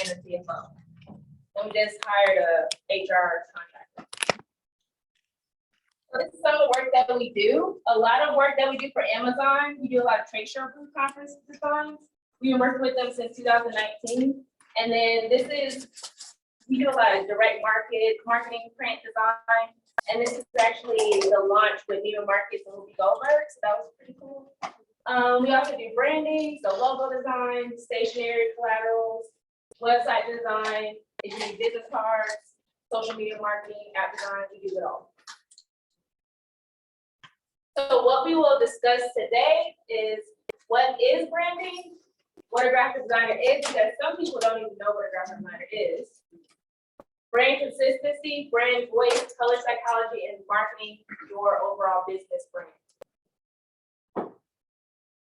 and a CFO. And we just hired a HR contractor. So this is some of the work that we do. A lot of work that we do for Amazon. We do a lot of trade show booth conference designs. We've been working with them since 2019. And then this is, we do a lot of direct marketing, print design. And this is actually the launch with Neiman Marcus and Whoopi Goldberg. So that was pretty cool. We also do branding, so logo design, stationery collaterals, website design, if you need business cards, social media marketing, app design, we do it all. So what we will discuss today is what is branding, what a graphic designer is, because some people don't even know what a graphic designer is. Brand consistency, brand voice, color psychology, and marketing your overall business brand.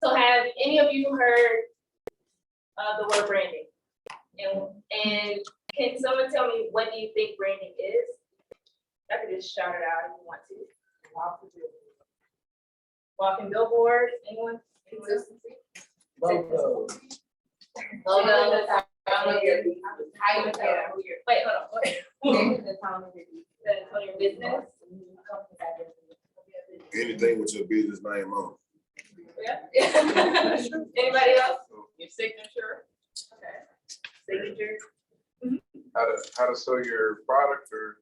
So have any of you heard of the word branding? And can someone tell me what do you think branding is? I could just shout it out if you want to. Walking billboard, anyone? Consistency? Logo. Logo. Wait, hold on. The tone of your business. Anything with your business name on. Yeah. Anybody else? Your signature. Okay. Signature. How to sell your product or.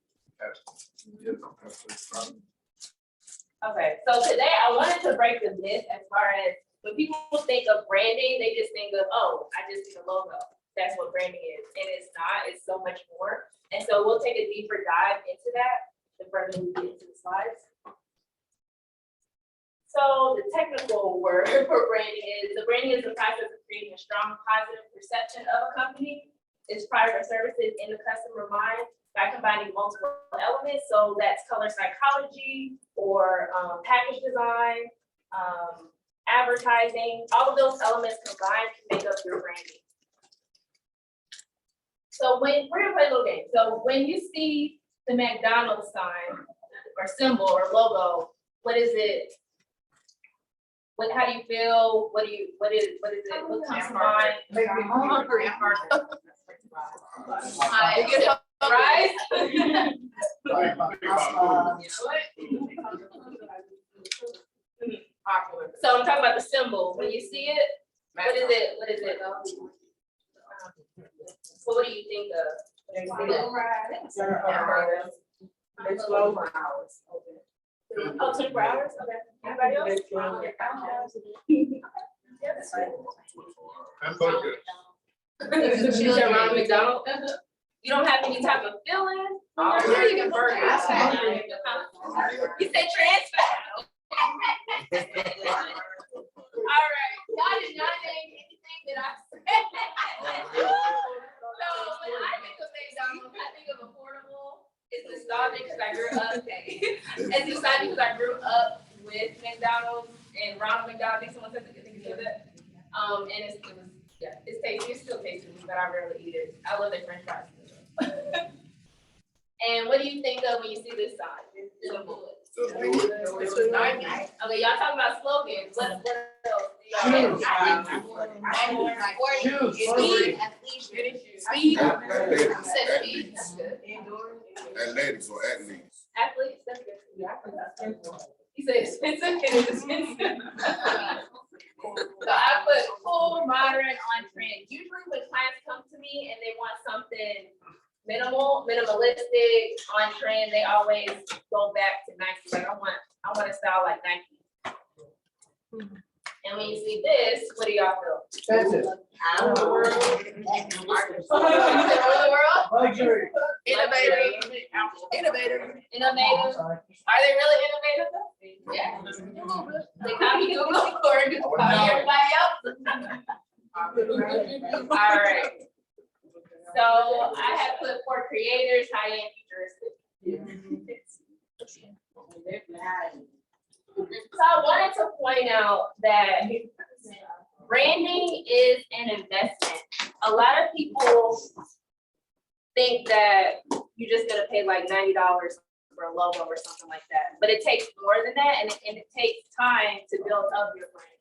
Okay, so today I wanted to break the myth as far as when people think of branding, they just think of, oh, I just need a logo. That's what branding is. And it's not, it's so much more. And so we'll take a deeper dive into that the further we get into the slides. So the technical word for branding is, the branding is the process of creating a strong positive perception of a company, its product or services in the customer mind by combining multiple elements. So that's color psychology or package design, advertising, all of those elements combined can make up your branding. So when we're gonna play a little game. So when you see the McDonald's sign or symbol or logo, what is it? How do you feel? What is it? What comes to mind? I'm hungry. Right? So I'm talking about the symbol. When you see it, what is it? What is it? So what do you think of? It's slow hours. Oh, 24 hours? Okay. Anybody else? Yeah, that's right. Hamburger. You said Ronald McDonald? You don't have any type of feeling? Sure, you can burn it. You said trans fat. All right, y'all did not name anything that I said. So when I think of McDonald's, I think of affordable. It's nostalgic because I grew up. It's nostalgic because I grew up with McDonald's and Ronald McDonald. I think someone said that. And it was it's tasty. It's still tasty, but I rarely eat it. I love their French fries. And what do you think of when you see this sign? Okay, y'all talking about slogans. What else? Athletics or athletes. Athletes, that's good. He said expensive and it's expensive. So I put cool, modern, on trend. Usually when clients come to me and they want something minimalistic, on trend, they always go back to Nike. Like I want a style like Nike. And when you see this, what do y'all feel? That's it. Out of the world. Luxury. Innovative. Innovative. Are they really innovative? Yeah. They copy Google or just copy everybody else? All right. So I have put for creators, high-end futuristic. So I wanted to point out that branding is an investment. A lot of people think that you're just gonna pay like $90 for a logo or something like that, but it takes more than that, and it takes time to build up your brand.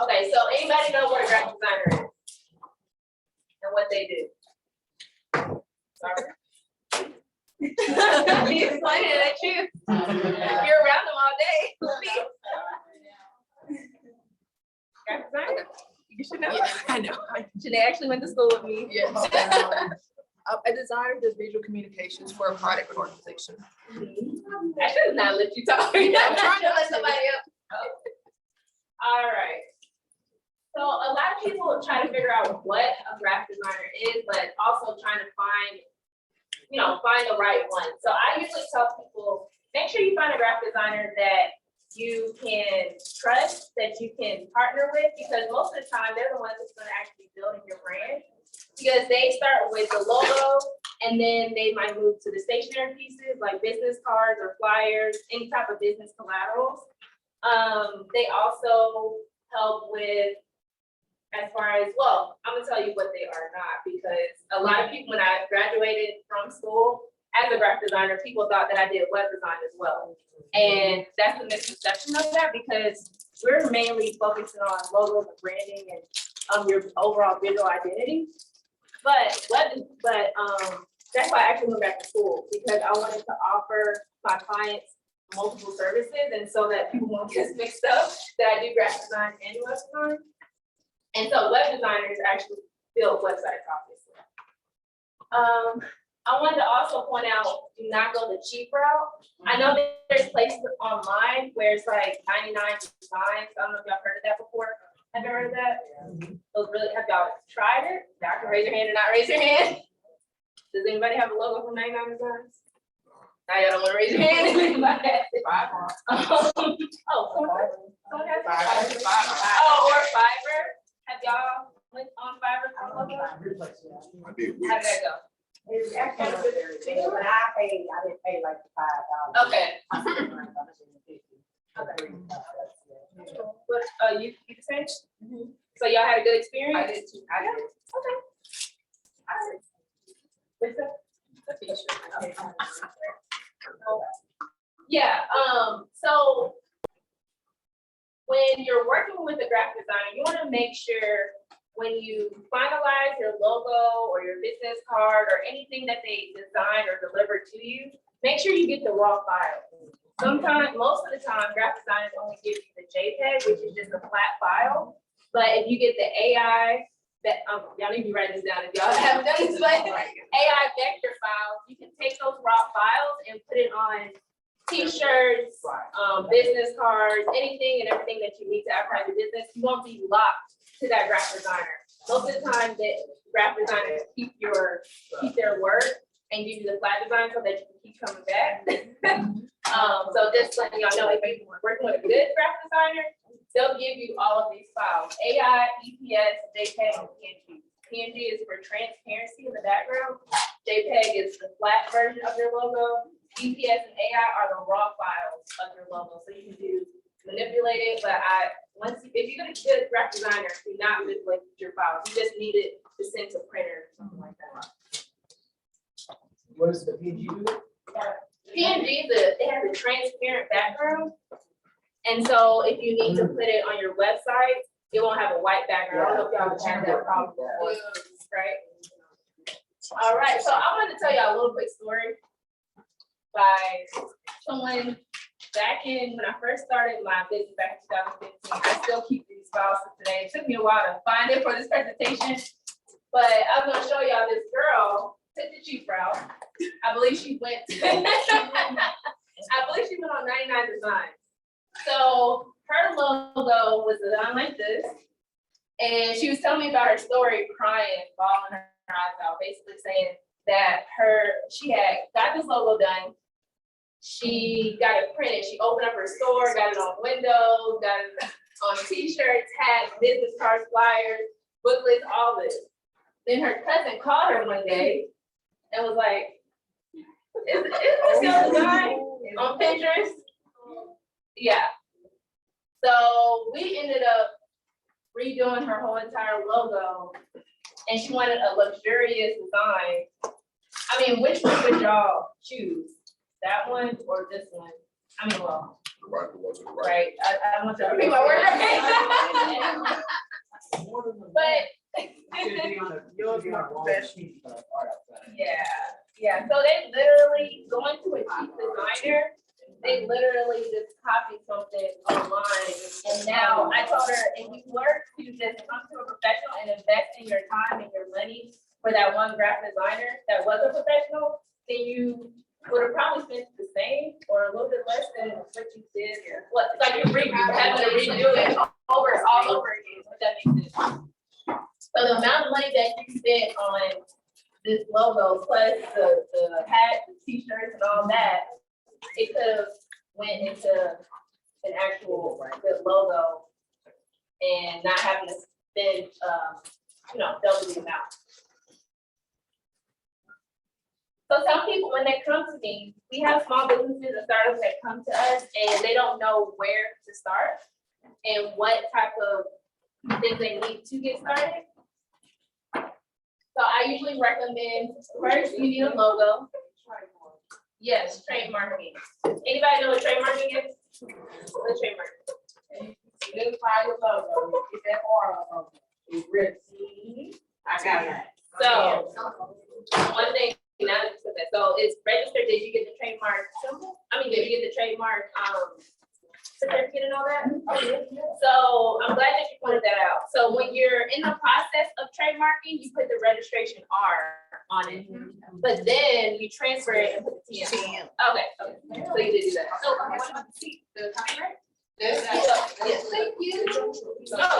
Okay, so anybody know what a graphic designer is? And what they do? Sorry. Be explaining it at you. You're around them all day. Graphic designer? You should know. Yeah, I know. Janae actually went to school with me. Yes. A designer does visual communications for a product or organization. I should have not let you talk. I'm trying to let somebody else. All right. So a lot of people try to figure out what a graphic designer is, but also trying to find the right one. So I usually tell people, make sure you find a graphic designer that you can trust, that you can partner with, because most of the time they're the ones that's going to actually building your brand. Because they start with the logo, and then they might move to the stationery pieces like business cards or flyers, any type of business collaterals. They also help with, as far as, well, I'm gonna tell you what they are not, because a lot of people, when I graduated from school as a graphic designer, people thought that I did web design as well. And that's the misconception of that, because we're mainly focusing on logos and branding and your overall visual identity. But that's why I actually went back to school, because I wanted to offer my clients multiple services, and so that people won't get mixed up, that I do graphic design and web design. And so web designers actually build websites, obviously. I wanted to also point out, do not go the cheap route. I know that there's places online where it's like 99 designs. I don't know if y'all heard of that before. Have you heard of that? Those really, have y'all tried it? Y'all can raise your hand or not raise your hand. Does anybody have a logo from 99 Designs? Now y'all don't want to raise your hand. Anybody has it? Someone has it? Oh, or Fiverr. Have y'all went on Fiverr for logos? I did How did Wix. that go? It's actually very good, but I didn't pay like $5. Okay. What, you the same? So y'all had a good experience? I did too. I did. Okay. All right. Lisa? Yeah, so when you're working with a graphic designer, you want to make sure when you finalize your logo or your business card or anything that they design or deliver to you, make sure you get the raw file. Sometimes, most of the time, graphic designers only give you the JPEG, which is just a flat file. But if you get the AI, that y'all need to be writing this down if y'all haven't done this, but AI vector files, you can take those raw files and put it on T-shirts, business cards, anything and everything that you need to advertise your business. You won't be locked to that graphic designer. Most of the time, that graphic designers keep their word and give you the flat design so that you can keep coming back. So just letting y'all know, if you're working with a good graphic designer, they'll give you all of these files: AI, EPS, JPEG, and PNG. PNG is for transparency in the background. JPEG is the flat version of your logo. EPS and AI are the raw files of your logo, so you can manipulate it. But if you're gonna get a graphic designer, do not manipulate your files. You just need it to send to printer or something like that. What is the PNG? PNG, it has a transparent background. And so if you need to put it on your website, it won't have a white background. I don't know if y'all have had that problem before, right? All right, so I wanted to tell y'all a little quick story by someone back when I first started my business back in 2015. I still keep these files to today. It took me a while to find it for this presentation, but I'm gonna show y'all this girl took the cheap route. I believe she went on 99 Designs. So her logo was designed like this, and she was telling me about her story, crying, bawling her eyes out, basically saying that she had got this logo done. She got it printed. She opened up her store, got it on windows, got it on T-shirts, hats, business cards, flyers, booklets, all this. Then her cousin called her one day and was like, "Is this your design on Pinterest?" Yeah. So we ended up redoing her whole entire logo, and she wanted a luxurious design. I mean, which one would y'all choose? That one or this one? I mean, well, Right, the ones to the right. right? I want to repeat my word. But. Yours more professional. Yeah, so they literally going to a cheap designer, they literally just copy something online. And now I told her, if you were to just come to a professional and invest in your time and your money for that one graphic designer that was a professional, then you would have probably spent the same or a little bit less than what you did. What, it's like you're having to redo it all over again, if that makes sense. So the amount of money that you spent on this logo plus the hat, the t-shirts and all that, it could have went into an actual good logo and not having to spend, double the amount. So some people, when they come to me, we have small businesses and startups that come to us and they don't know where to start and what type of things they need to get started. So I usually recommend, first you need a logo. Yes, trademarking. Anybody know what trademarking is? What's trademarking? You find your logo, get that R on it. It's written. I got that. So, one thing, now that you said that, so it's registered, did you get the trademark symbol? I mean, did you get the trademark, certificate and all that? So I'm glad that you pointed that out. So when you're in the process of trademarking, you put the registration R on it, but then you transfer it and put the TM. Okay, so you did do that. So what about the copyright? Yes, thank you. Oh,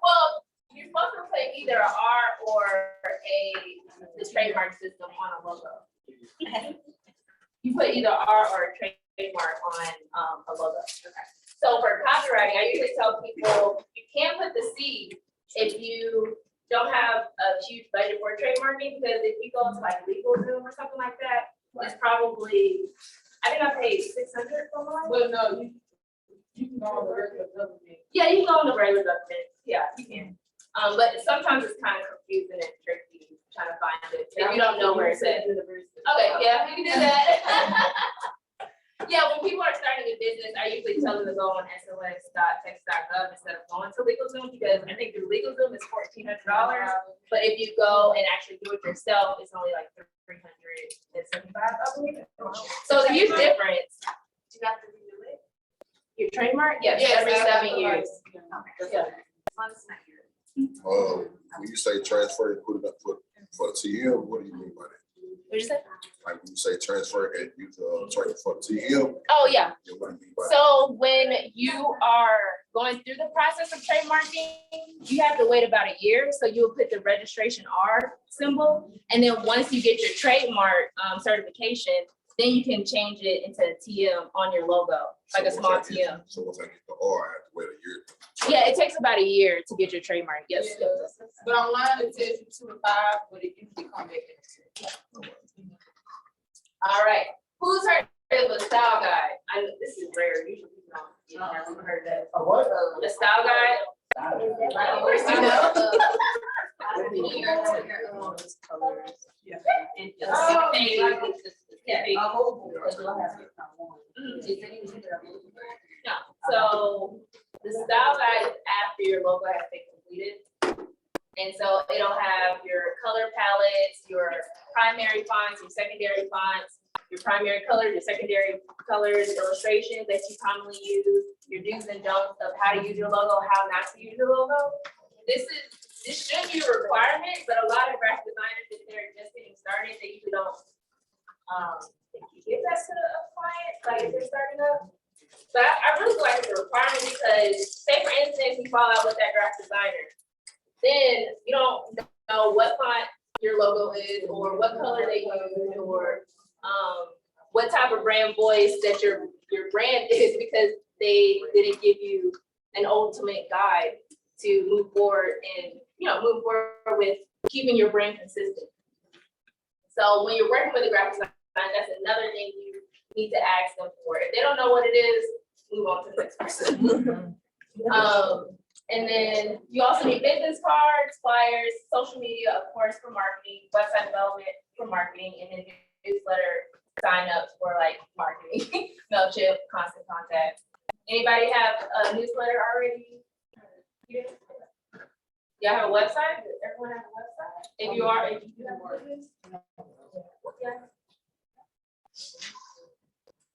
well, you're supposed to put either a R or the trademark system on a logo. You put either R or a trademark on a logo. Okay. So for copywriting, I usually tell people you can put the C if you don't have a huge budget for trademarking, because if you go to like LegalZoom or something like that, it's probably, I think I paid $600 for mine. Well, no, you can go on the regular government. Yeah, you can go on the regular document. Yeah, you can. But sometimes it's kind of confusing and tricky trying to find it if you don't know where it's at. Okay, yeah, you can do that. Yeah, when people are starting a business, I usually tell them to go on sos.texas.gov instead of going to LegalZoom, because I think through LegalZoom is $1,400. But if you go and actually do it yourself, it's only like $375, I believe. So the huge difference. Do you have to renew it? Your trademark? Yes, every 7 years. Yeah. When you say transfer, and put it up for the TM, what do you mean by that? What'd you say? Like when you say transfer and you transfer for the TM, Oh, yeah. then what do you mean by that? So when you are going through the process of trademarking, you have to wait about a year. So you'll put the registration R symbol. And then once you get your trademark certification, then you can change it into a TM on your logo, like a small TM. So once I get the R, I have to wait a year. Yeah, it takes about a year to get your trademark. Yes. But online it says 2 to 5, but it usually come back. All right. Who's heard of a style guide? I know this is rare. Usually people don't. You know, I've heard that. A what? The style guide. Of course, you know. No, so the style guide is after your logo has been completed. And so it'll have your color palettes, your primary fonts, your secondary fonts, your primary colors, your secondary colors, illustrations that you commonly use, your do's and don'ts of how to use your logo, how not to use your logo. This should be a requirement, but a lot of graphic designers, if they're just getting started, they usually don't give that to a client, like if they're starting up. But I really feel like it's a requirement, because say for instance, you fall out with that graphic designer, then you don't know what font your logo is, or what color they use, or what type of brand voice that your brand is, because they didn't give you an ultimate guide to move forward and move forward with keeping your brand consistent. So when you're working with a graphic designer, that's another thing you need to ask them for. If they don't know what it is, move on to the next person. And then you also need business cards, flyers, social media, of course, for marketing, website development for marketing, and then newsletter signups for like marketing, MailChimp, Constant Contact. Anybody have a newsletter already? Y'all have a website? Does everyone have a website? If you are, if you have a business? Yeah.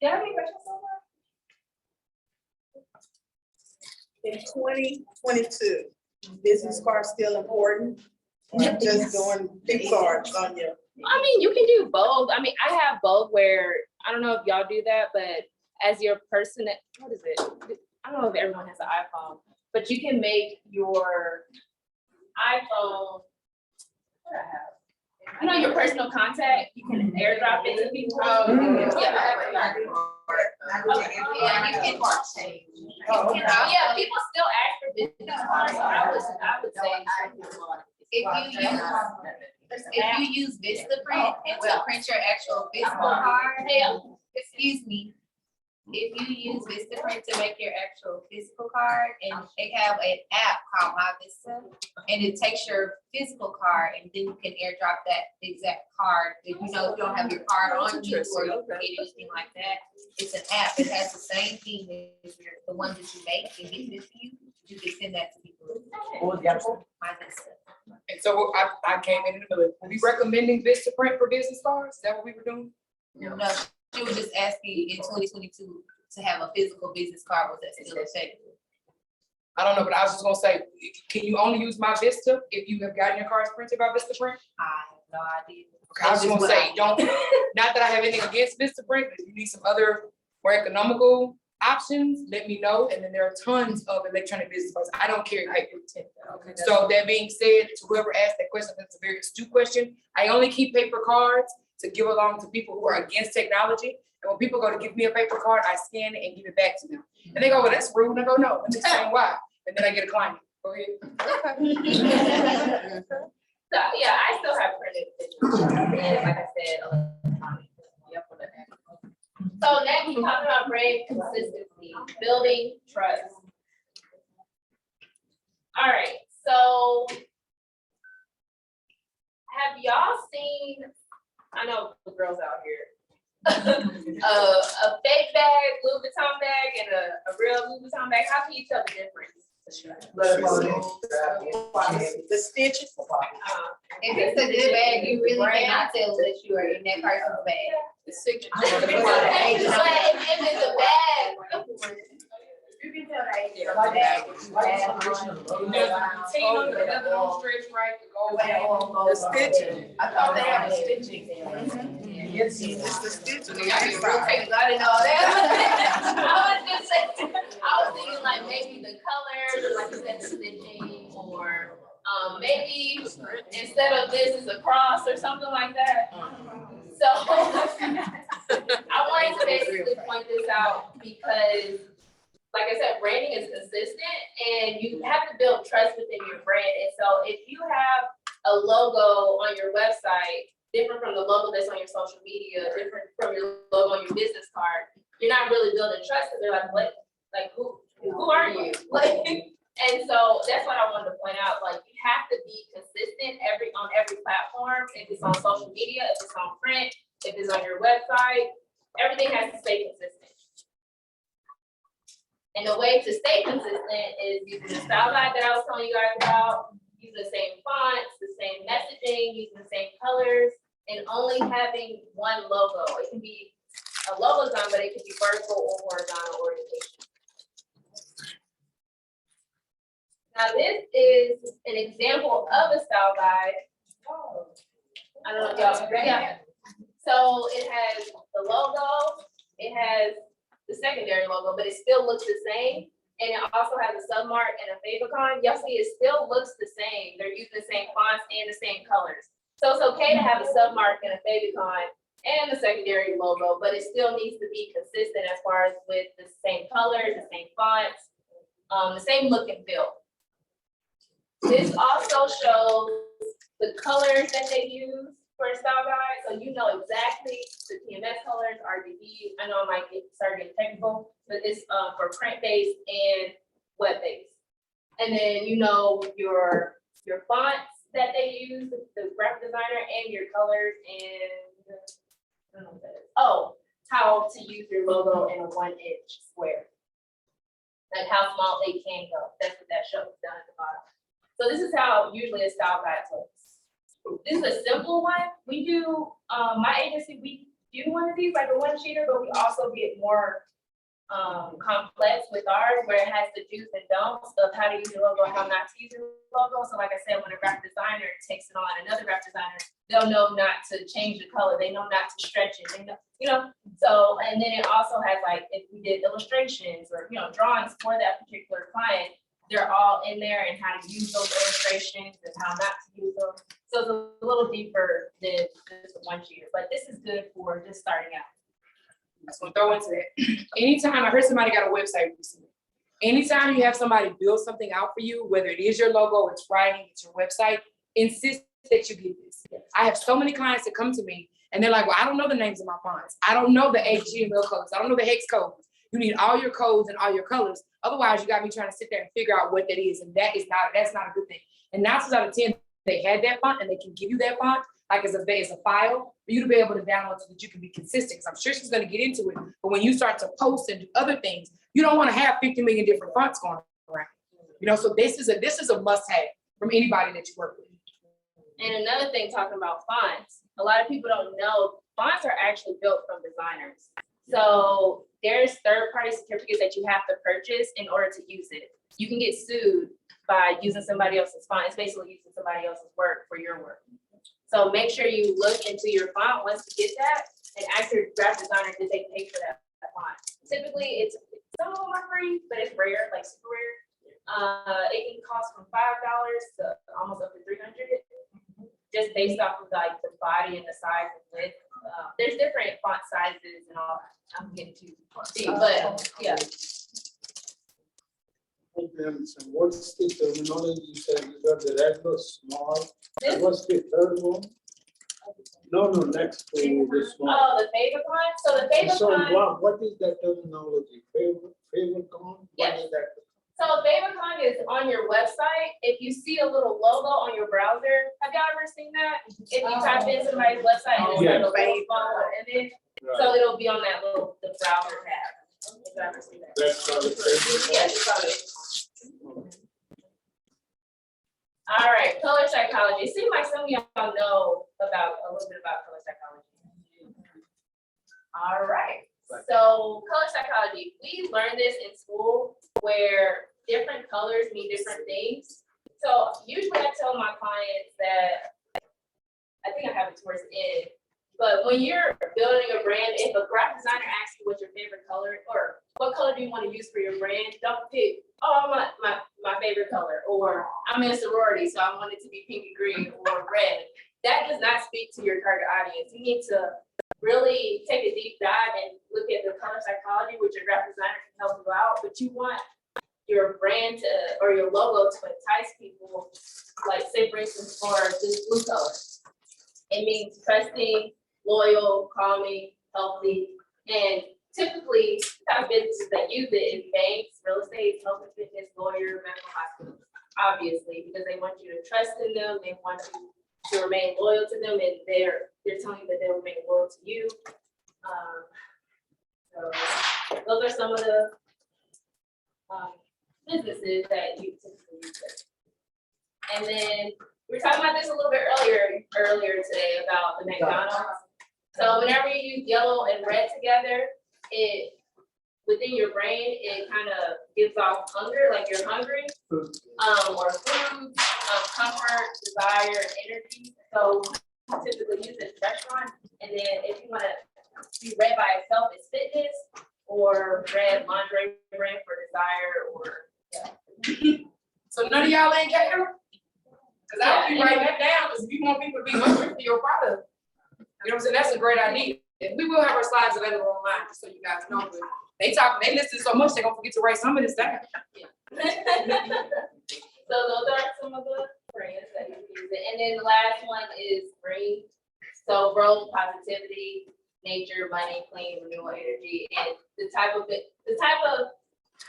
Do you have any questions so far? In 2022, business cards still important? Or just doing gift cards on your? I mean, you can do both. I mean, I have both where, I don't know if y'all do that, but as your person, what is it? I don't know if everyone has an iPhone, but you can make your iPhone, what do I have? You know, your personal contact, you can airdrop it to people. Oh, Yeah, yeah, people still ask for business cards, so I would say. If you use Vistaprint and to print your actual physical card, excuse me. If you use Vistaprint to make your actual physical card, and they have an app called My Vista, and it takes your physical card, and then you can airdrop that exact card. If you know, if you don't have your card on you, or you forget anything like that, it's an app. It has the same thing as the ones that you make and give it to you. You can send that to people. My Vista. And so I came in the middle. Were we recommending Vistaprint for business cards? Is that what we were doing? No, she was just asking in 2022 to have a physical business card, was that still effective? I don't know, but I was just gonna say, can you only use My Vista if you have gotten your cards printed by Vistaprint? I have no idea. Okay, I was just gonna say, don't, not that I have anything against Vistaprint, but if you need some other more economical options, let me know. And then there are tons of electronic business cards. I don't carry paper. So that being said, to whoever asked that question, that's a very astute question. I only keep paper cards to give along to people who are against technology. And when people go to give me a paper card, I scan it and give it back to them. And they go, well, that's rude. And I go, no, let me explain why. And then I get a client. Go ahead. So, yeah, I still have printed pictures, and like I said, electronic. Yep. So next, we talked about brand consistency, building trust. All right, so have y'all seen, I know the girls out here, a fake bag, Louis Vuitton bag, and a real Louis Vuitton bag? How can you tell the difference? The stitches. If it's a good bag, you really cannot tell that you are in that person's bag. The signature. But if it's a bag, You can tell that. The stitching. I thought they have a stitching. It's the stitching. I didn't know that. I was just saying, I was thinking like maybe the colors, like you said, the stitching, or maybe instead of this is a cross or something like that. So I wanted to basically point this out because, like I said, branding is consistent and you have to build trust within your brand. And so if you have a logo on your website, different from the logo that's on your social media, different from your logo on your business card, you're not really building trust because they're like, what? Like, who are you? Like, and so that's what I wanted to point out. Like, you have to be consistent on every platform. If it's on social media, if it's on print, if it's on your website, everything has to stay consistent. And the way to stay consistent is using the style guide that I was telling you guys about, using the same fonts, the same messaging, using the same colors, and only having one logo. It can be a logo design, but it can be vertical or horizontal orientation. Now this is an example of a style guide. I don't know if y'all, yeah. So it has the logo, it has the secondary logo, but it still looks the same. And it also has a submark and a favicon. Y'all see, it still looks the same. They're using the same fonts and the same colors. So it's okay to have a submark and a favicon and the secondary logo, but it still needs to be consistent as far as with the same colors, the same fonts, the same look and feel. This also shows the colors that they use for a style guide, so you know exactly the TMS colors, RGB. I know I might start getting technical, but it's for print-based and web-based. And then you know your fonts that they use, the graphic designer, and your colors and I don't know what that is. Oh, how to use your logo in a 1-inch square. Like how small it can go. That's what that shows down at the bottom. So this is how usually a style guide looks. This is a simple one. We do, my agency, we do one of these, like a 1-sheeter, but we also get more complex with ours, where it has the do's and don'ts of how to use your logo and how not to use your logo. So like I said, when a graphic designer takes it on, another graphic designer, they'll know not to change the color. They know not to stretch it. They know, you know, so, and then it also has like, if we did illustrations or, you know, drawings for that particular client, they're all in there, and how to use those illustrations and how not to use them. So it's a little deeper than just a 1-sheeter, but this is good for just starting out. I'm gonna throw into that. Anytime I heard somebody got a website recently, anytime you have somebody build something out for you, whether it is your logo, it's writing, it's your website, insist that you get this. I have so many clients that come to me and they're like, well, I don't know the names of my fonts. I don't know the HTML codes. I don't know the hex codes. You need all your codes and all your colors. Otherwise, you got me trying to sit there and figure out what that is. And that's not a good thing. And 9 times out of 10, they had that font and they can give you that font, like as a file, for you to be able to download so that you can be consistent. Because I'm sure she's going to get into it. But when you start to post and do other things, you don't want to have 50 million different fonts going around. You know, so this is a must-have from anybody that you work with. And another thing, talking about fonts, a lot of people don't know fonts are actually built from designers. So there's third-party certificates that you have to purchase in order to use it. You can get sued by using somebody else's font. It's basically using somebody else's work for your work. So make sure you look into your font once you get that, and ask your graphic designer, did they pay for that font? Typically, some of them are free, but it's rare, like super rare. It can cost from $5 to almost up to $300, just based off of like the body and the size and width. There's different font sizes and all that. I'm getting too deep, but yeah. Okay, so what's the terminology you said? You got the regular, small, This, what's the third one? No, next to the small. oh, the favor font. So the favor So font. what is that terminology? Favor con? Yes. What is that? So favicon is on your website. If you see a little logo on your browser, have y'all ever seen that? If you type in somebody's website and it's like a favicon, and then so it'll be on that little the browser tab. If you ever seen that. That's called a favor. Yes, it's on it. All right, color psychology. It seems like some of y'all know about a little bit about color psychology. All right. So color psychology, we learned this in school where different colors mean different things. So usually I tell my clients that, I think I have it towards the end, but when you're building a brand, if a graphic designer asks you what's your favorite color or what color do you want to use for your brand, don't pick, oh, I want my favorite color, or I'm in a sorority, so I want it to be pink and green or red. That does not speak to your target audience. You need to really take a deep dive and look at the color psychology, which your graphic designer can help you out, but you want your brand to, or your logo to entice people, like say for instance, for this blue color. It means trusting, loyal, calming, healthy, and typically the type of businesses that use it is banks, real estate, health and fitness, lawyer, medical hospitals, obviously, because they want you to trust in them, they want you to remain loyal to them, and they're telling you that they'll remain loyal to you. So those are some of the businesses that you typically use it. And then we were talking about this a little bit earlier today about the McDonald's. So whenever you use yellow and red together, it within your brain, it kind of gives off hunger, like you're hungry, or food, comfort, desire, and energy. So we typically use it in restaurants. And then if you want to be red by itself, it's fitness, or red lingerie brand for desire, or yeah. So none of y'all ain't catering? Cause I would be writing that down, because if you want people to be hungry for your product, you know what I'm saying, that's a great idea. And we will have our slides available online, just so you guys know, but they listen so much, they're gonna forget to write some of this down. So those are some of the brands that you use it. And then the last one is green. So growth, positivity, nature, money, clean, renewable energy, and the type of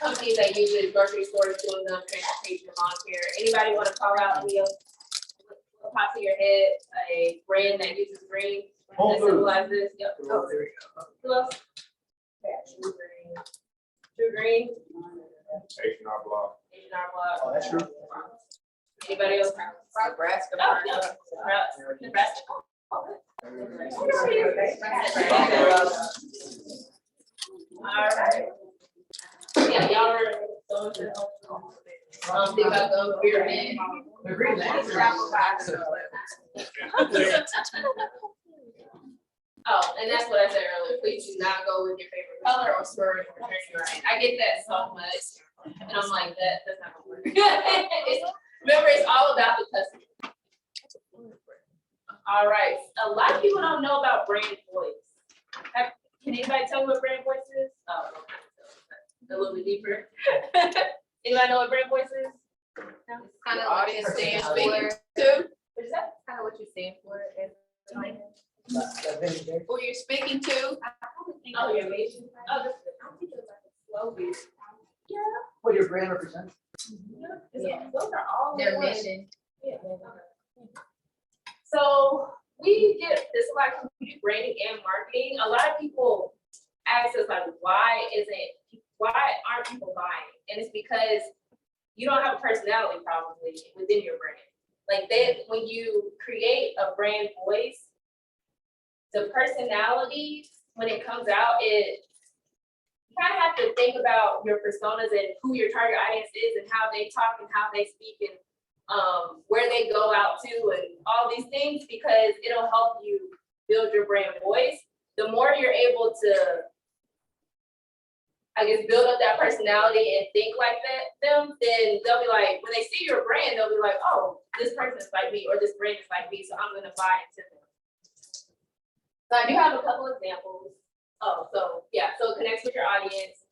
companies that use it, grocery stores, doing them, transportation, lawn care. Anybody want to call out any of what pops in your head, a brand that uses green? That symbolize this, yep. Oh, there we go. Who else? Yeah, True Green. True Green, H&R Block. H&R Block. Oh, that's true. Anybody else? Nebraska. Oh, no. Nebraska. All right. Yeah, y'all are going to think about the pyramid. Oh, and that's what I said earlier, please do not go with your favorite color or swear in return your right. I get that so much, and I'm like, that's not gonna work. Remember, it's all about the customer. All right, a lot of people don't know about brand voice. Can anybody tell me what brand voice is? Oh, a little bit deeper. Anybody know what brand voice is? Kind of what you stand for. What is that? Kind of what you stand for. That Who you're speaking to. Oh, your mission. Oh, this is, I think it's like a slogan. Yeah. What your brand represents? Yeah, those are all. Their the ones. mission. Yeah. So we get this like branding and marketing. A lot of people ask us like, why aren't people buying? And it's because you don't have a personality probably within your brand. Like when you create a brand voice, the personality, when it comes out, you kind of have to think about your personas and who your target audience is and how they talk and how they speak and where they go out to and all these things, because it'll help you build your brand voice. The more you're able to, I guess, build up that personality and think like then they'll be like, when they see your brand, they'll be like, oh, this person is like me or this brand is like me, so I'm gonna buy into them. So I do have a couple examples. Oh, so yeah, so it connects with your audience.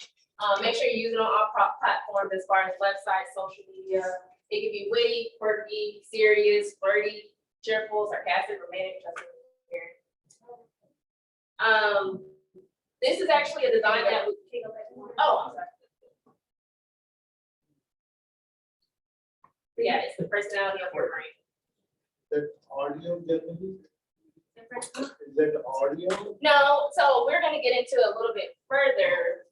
Make sure you use it on all platforms as far as websites, social media. It can be witty, quirky, serious, flirty, cheerful, sarcastic, romantic, this is actually a design that we I'm sorry. Yeah, it's the personality of your brain. The audio definitely. Is that the audio? No, so we're gonna get into a little bit further.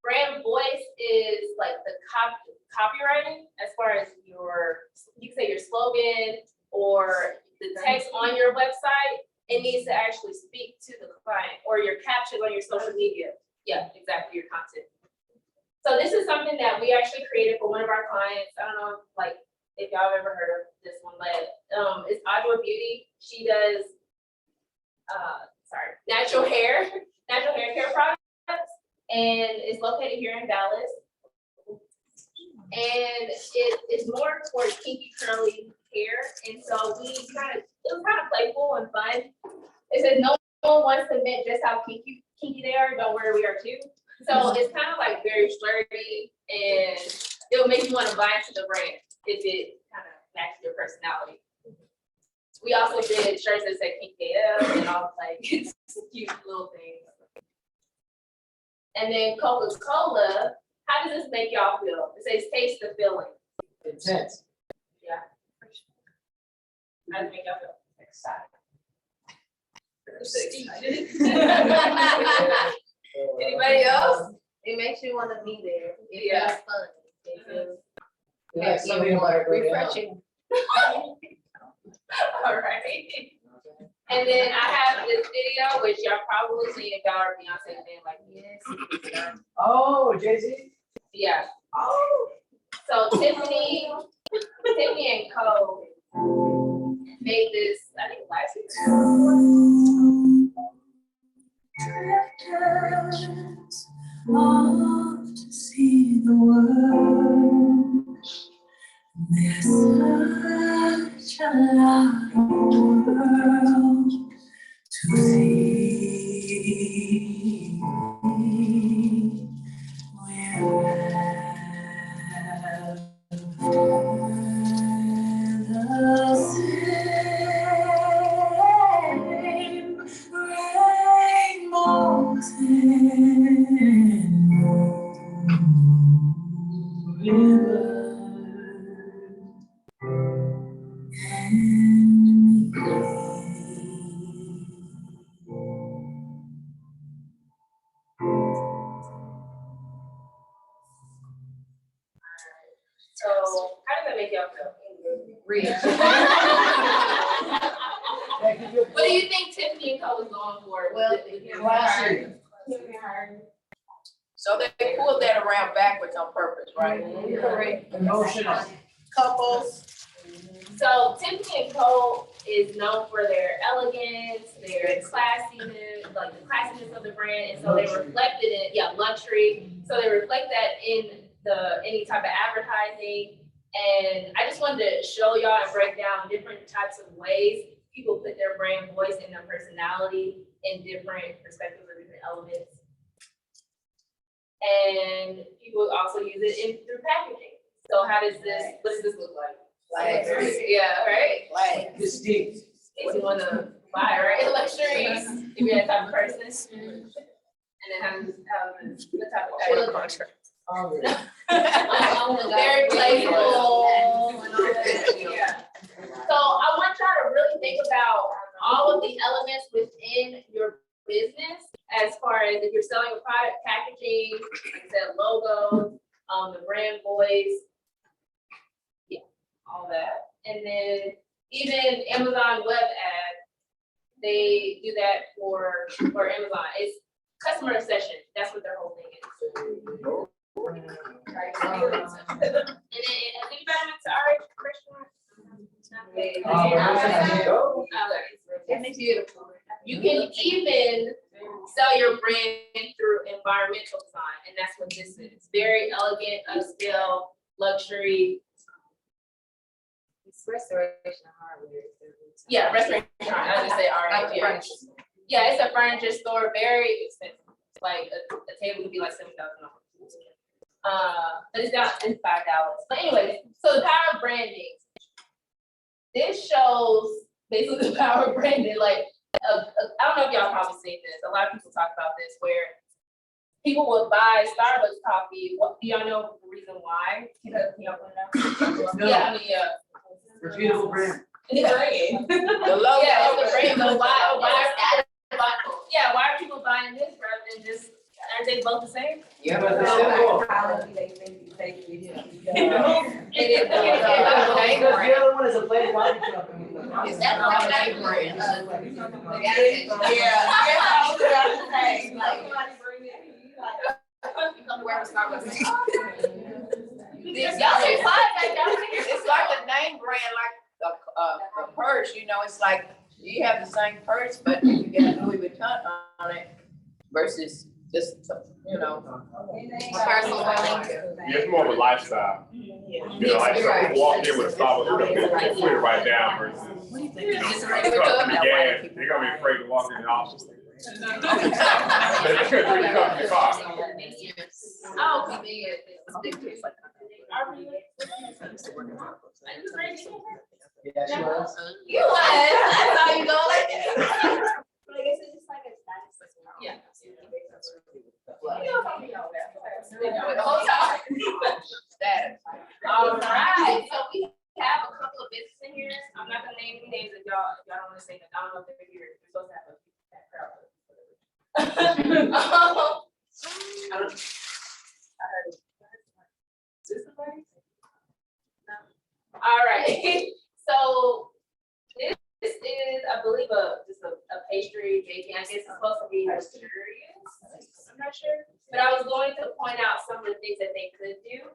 Brand voice is like the copywriting as far as you can say your slogan or the text on your website. It needs to actually speak to the client, or your captions on your social media. Yeah, exactly, your content. So this is something that we actually created for one of our clients. I don't know if y'all have ever heard of this one, but it's Audra Beauty. She does natural hair care products, and it's located here in Dallas. And it is more towards kinky curly hair, and so it was kind of playful and fun. It says no one wants to admit just how kinky they are. Don't worry, we are too. So it's kind of like very flirty, and it'll make you want to buy into the brand if it kind of matches your personality. We also did shirts that said kinky AF and all it's cute little things. And then Coca-Cola, how does this make y'all feel? It says taste the feeling. Intense. Yeah. How does it make y'all feel? Excited. Anybody else? It makes you want to be there. It Yeah. feels fun. It feels Yeah, something about refreshing. All right. And then I have this video, which y'all probably seen if y'all are Beyonce fan like me. Yes. Oh, Jay-Z? Yeah. Oh. So Tiffany and Co made this, I think last year. Off to see the world. There's such a lot of world to see. The same rainbows and rivers and that make y'all feel? Rich. What do you think Tiffany and Co was going for? Well, classy. So they pulled that around backwards on purpose, right? correct. Emotional. Couples, So Tiffany and Co is known for their elegance, their classiness, like the classiness of the brand, and so they reflected it, luxury. So they reflect that in any type of advertising. And I just wanted to show y'all and break down different types of ways people put their brand voice and their personality in different perspectives or different elements. And people also use it through packaging. So what does this look like? Yeah, right? Like, Distinct. If you wanna buy, right, luxuries, if you're that type of person. And then how the type of contract. Very playful. Yeah. So I want y'all to really think about all of the elements within your business as far as if you're selling a product, packaging, like I said, logo, the brand voice. Yeah, all that. And then even Amazon web ad, they do that for Amazon. It's customer obsession. That's what their whole thing is. Right. And then have you been to our restaurant? It's beautiful. You can even sell your brand through environmental design, and that's what this is. Very elegant, upscale, luxury. It's restoration hardware. Yeah, restoration. I just say Like yeah. furniture. Yeah, it's a furniture store, very expensive. Like a table could be like $7,000. But it's down in $5. But anyway, so the power of branding. This shows basically the power of branding. Like, I don't know if y'all probably seen this. A lot of people talk about this where people would buy Starbucks coffee. What do y'all know the reason why? Can y'all put it out? No. Yeah, Reputable brand. the brand. the logo. Yeah, it's the brand. So why are people buying this rather than just, aren't they both the same? Yeah, But but the It is. Because the other one is a plain coffee shop. Is that not a name brand? It's like a name brand, like a purse, you know, it's like, you have the same purse, but you got Louis Vuitton on it versus just, you know. Personal. Yeah, it's more of a lifestyle. You know, like some walk in with a Starbucks, they'll put it right down versus, you know, customer gas, they're gonna be afraid to walk in the office. They're gonna come to the car. Oh, Yeah, she was. you was. I saw you go like that. Yeah. The whole time. All right, so we have a couple of businesses in here. I'm not gonna name any names if y'all don't wanna say that. I don't know if they're here. We're supposed to have I heard it. Is this the place? No. All right, so this is, I believe, just a pastry baking. I guess it's supposed to be luxurious. I'm not sure, but I was going to point out some of the things that they could do.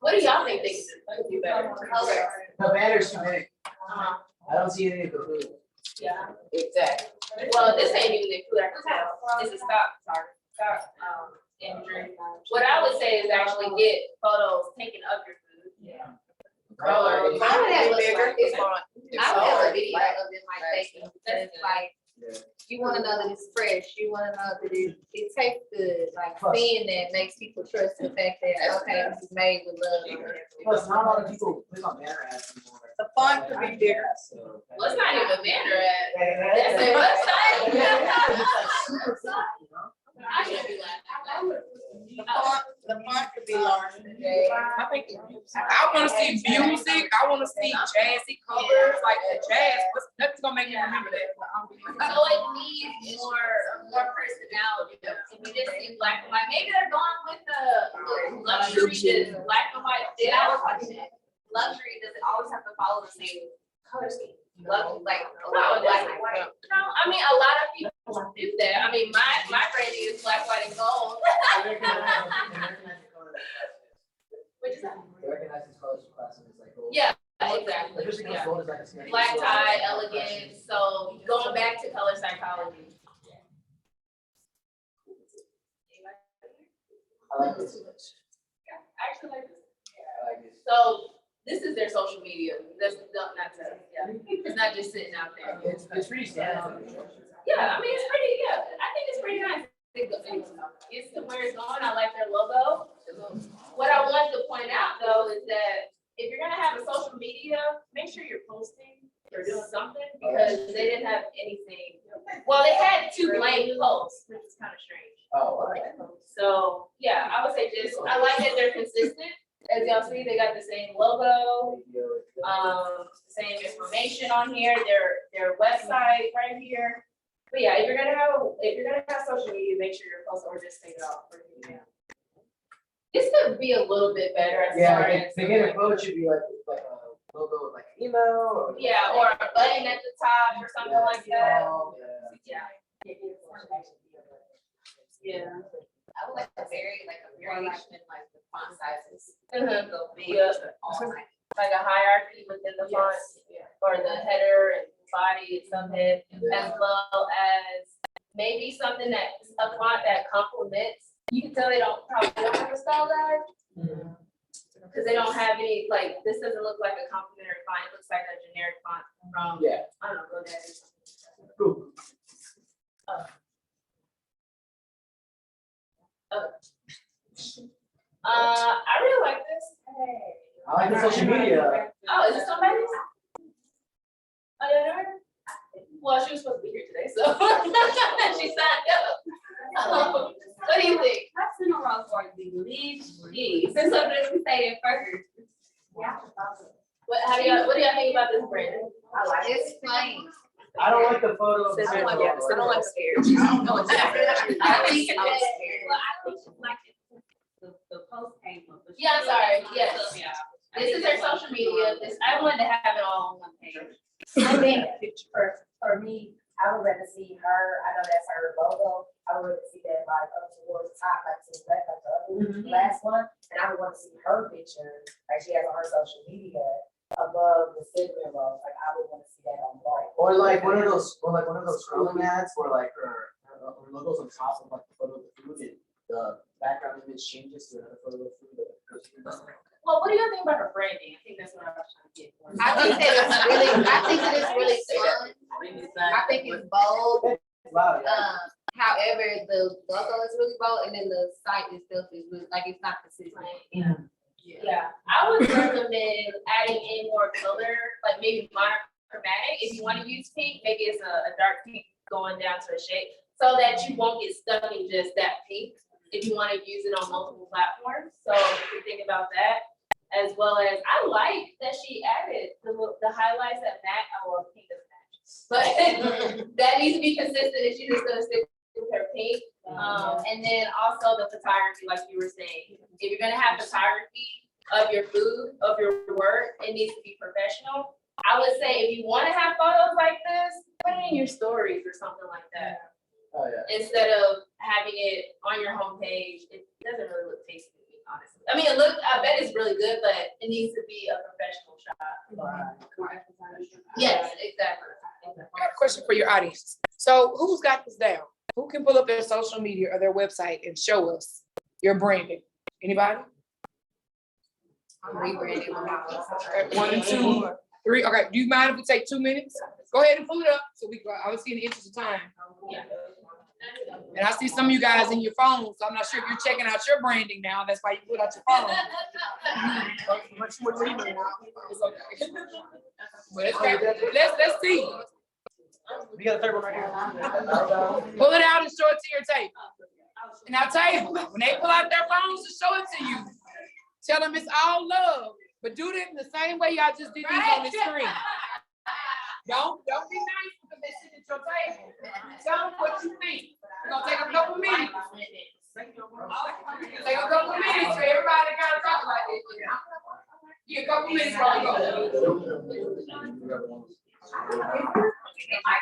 What do y'all think they could do better? Color. The banner's too big. Uh-huh. I don't see any of the food. Yeah. Exactly. Well, this ain't even the food I can tell. This is stock imagery. What I would say is actually get photos taken of your food. Yeah. I would have It's fun. a video of them like baking, because like, you wanna know that it's fresh, you wanna know that it tastes good, like seeing that makes people trust the fact that, okay, this is made with love. Plus, not a lot of people click on banner ads anymore. The font could be bigger. Well, it's not even a banner ad. That's That's their website. super fun, you know? I should be laughing. The font could be larger. I think, I wanna see music, I wanna see jazzy colors, like the jazz, nothing's gonna make me remember that. So it needs more personality. If you just see black and white, maybe they're going with the luxury, just black and white. luxury doesn't always have to follow the same color scheme. Like a No, lot of that's black. white. No, I mean, a lot of people do that. I mean, my branding is black, white, and gold. Which is that? They recognize these colors from class and it's like. gold. Yeah, exactly. Like, just because Yeah. gold is like a snake. Black tie, elegant. So going back to color psychology. I like this. Yeah, I actually like this. I like this. So this is their social media. That's not to, yeah. It's not just sitting out there. It's pretty standard. Yeah, I mean, it's pretty, yeah, I think it's pretty nice. It's to where it's going. I like their logo. What I want to point out though is that if you're gonna have a social media, make sure you're posting or doing something because they didn't have anything. Well, they had 2 blank posts, which is kind of strange. Oh, okay. So, yeah, I would say just, I like that they're consistent. As y'all see, they got the same logo, same information on here, their website right here. But yeah, if you're gonna have social media, make sure you're posting or just take it off. This could be a little bit better as Yeah, far like as. the beginner code should be like a logo with like an email or. Yeah, or a button at the top or something like that. Yeah. Yeah. Yeah. I would like a variation like the font sizes. Mhm. Go big. Yeah. all night. Like a hierarchy within the font or the header and body and subhead, as well as maybe something that a font that complements. You can tell they probably don't have a style guide because they don't have any, like, this doesn't look like a complementary font. It looks like a generic font from, Yeah. I don't know, GoDaddy or something. Cool. I really like this. I like the social media. Oh, is it somebody's? Oh, yeah, no. Well, she was supposed to be here today, so she signed up. What do you think? I've seen a lot for the leaves. Since something we say it first. Yeah. What do y'all think about this brand? I like it. It's plain. I don't like the photo. of the I don't like logo. I don't like scared. I think it's like the post came up. Yeah, I'm sorry. Yes. Yeah. This is their social media. I wanted to have it all on one page. I think for me, I would rather see her, I know that's her logo, I would rather see that like up towards the top, like to the left, like the other last one. And I would want to see her picture, like she has on her social media, above the cinnamon roll, like I would want to see that on both. Or like one of those scrolling ads where like her logo's on top of like the photo of the food and the background image changes to another photo of the food. Well, what do you think about her branding? I think that's what I was trying to get. I think that it's really fun. I think it's bold. Wow, yeah. However, the logo is really bold and then the site itself is really, like, it's not consistent. Yeah, I would recommend adding in more color, like maybe monochromatic. If you want to use pink, maybe it's a dark pink going down to a shade, so that you won't get stuck in just that pink. If you want to use it on multiple platforms, so you can think about that. As well as, I like that she added the highlights that match. Oh, well, pink doesn't match, but that needs to be consistent. If she's just gonna stick with her pink, and then also the photography, like you were saying. If you're gonna have photography of your food, of your work, it needs to be professional. I would say if you want to have photos like this, put it in your stories or something like that. Oh, yeah. Instead of having it on your homepage, it doesn't really look tasty to me, honestly. I mean, I bet it's really good, but it needs to be a professional shot. Yes, exactly. I have a question for your audience. So who's got this down? Who can pull up their social media or their website and show us your branding? Anybody? I'm rebranding my house. Okay, 1 and 2, 3. Okay, do you mind if we take 2 minutes? Go ahead and pull it up so we can, obviously in the interest of time. And I see some of you guys in your phones, so I'm not sure if you're checking out your branding now. That's why you put out your phone. It's okay. But it's okay. Let's see. We got a third one right here. Pull it out and show it to your tape. And I'll tell you, when they pull out their phones to show it to you, tell them it's all love, but do it in the same way y'all just did these on the screen. Don't be nice because they sit at your table. Tell them what you think. It's gonna take a couple minutes. Take a couple minutes for everybody to kind of talk about it. Yeah, a couple minutes while we go. This is my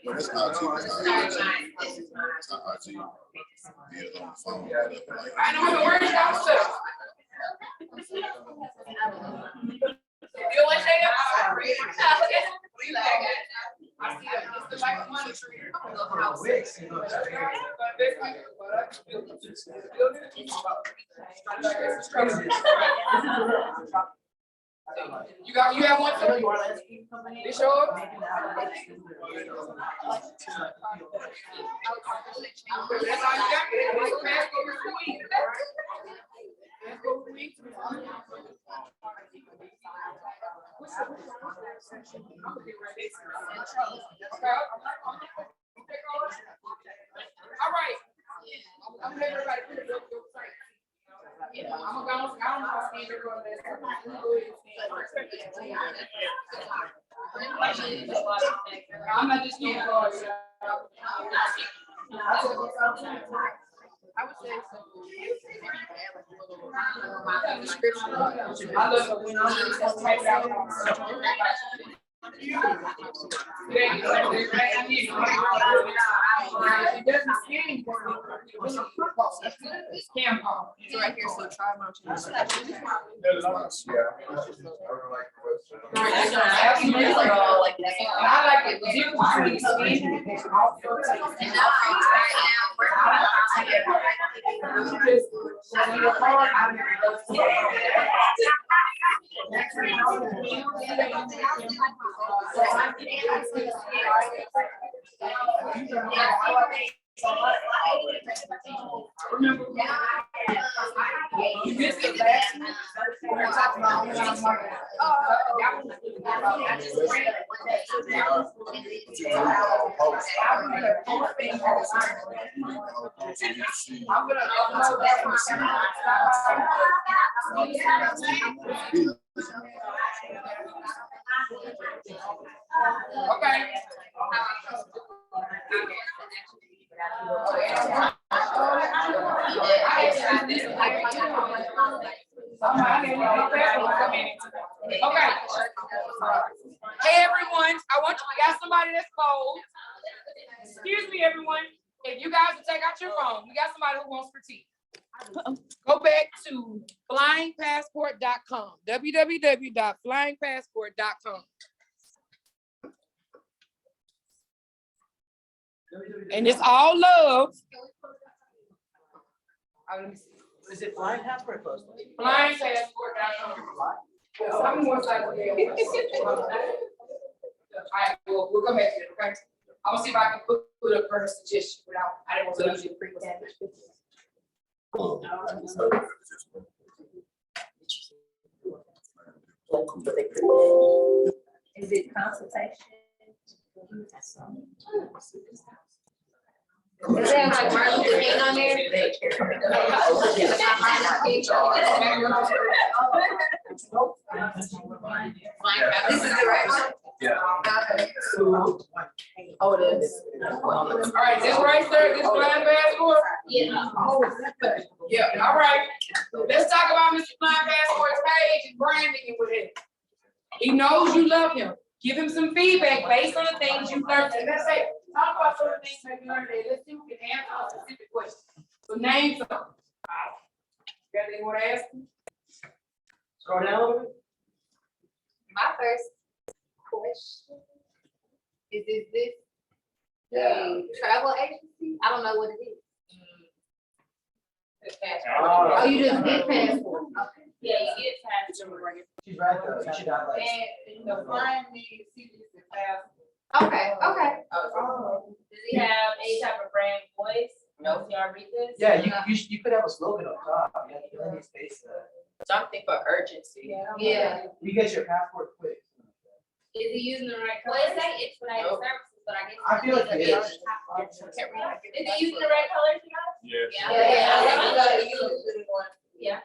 It's not too bad. It's not IG. Be it on the phone. I know the word downstairs. You want to take it? I see that. It's the like money tree. You have one too? You sure? That's all you got? All right. I'm gonna let everybody put it up. I'm gonna go. I don't know if Steve ever going I'm not just doing cards. I would say so. Maybe you can add like a little description. I love it when I'm type it out. It doesn't scan. Cam call. It's right here, so try them out. I like it. Remember, you missed the last one. We were talking about I'm gonna upload that one. Okay. Okay. Hey everyone, I want you, we got somebody that's bold. Excuse me, everyone. If you guys will take out your phone, we got somebody who wants critique. Go back to flyingpassport.com, www.flyingpassport.com. And it's all love. Is it Flying Passport or Close? Flyingpassport.com. Some more side of the all right, we'll come back to it, okay? I'm gonna see if I can put up her suggestion without, I didn't want to lose your pre-established. Is it consultation? Is that like Martin Luther King on there? This is the right one? Yeah. Oh, it is. All right, this right there, this Flying Passport? Yeah. Yeah, all right. Let's talk about Mr. Flying Passport's page and branding it with him. He knows you love him. Give him some feedback based on the things you've learned. And let's say, talk about some of the things that you learned today. Let's see who can answer a specific question. So name some. Got anything you want to ask me? Scroll down a little bit. My first question is this a travel agency? I don't know what it is. Oh, you just get passport. Okay. Yeah, you get passport. She's right though. You should have like. And the flying needs CDC passport. Okay, okay. Does he have any type of brand voice? No. Y'all read this? Yeah, you could have a slogan up top. You have to space that. Something for urgency. Yeah. You get your passport quick. Is he using the right Well, color? it say expedited Nope. services, but I guess. I feel like it is. Is he using the right colors, you guys? Yes. Yeah.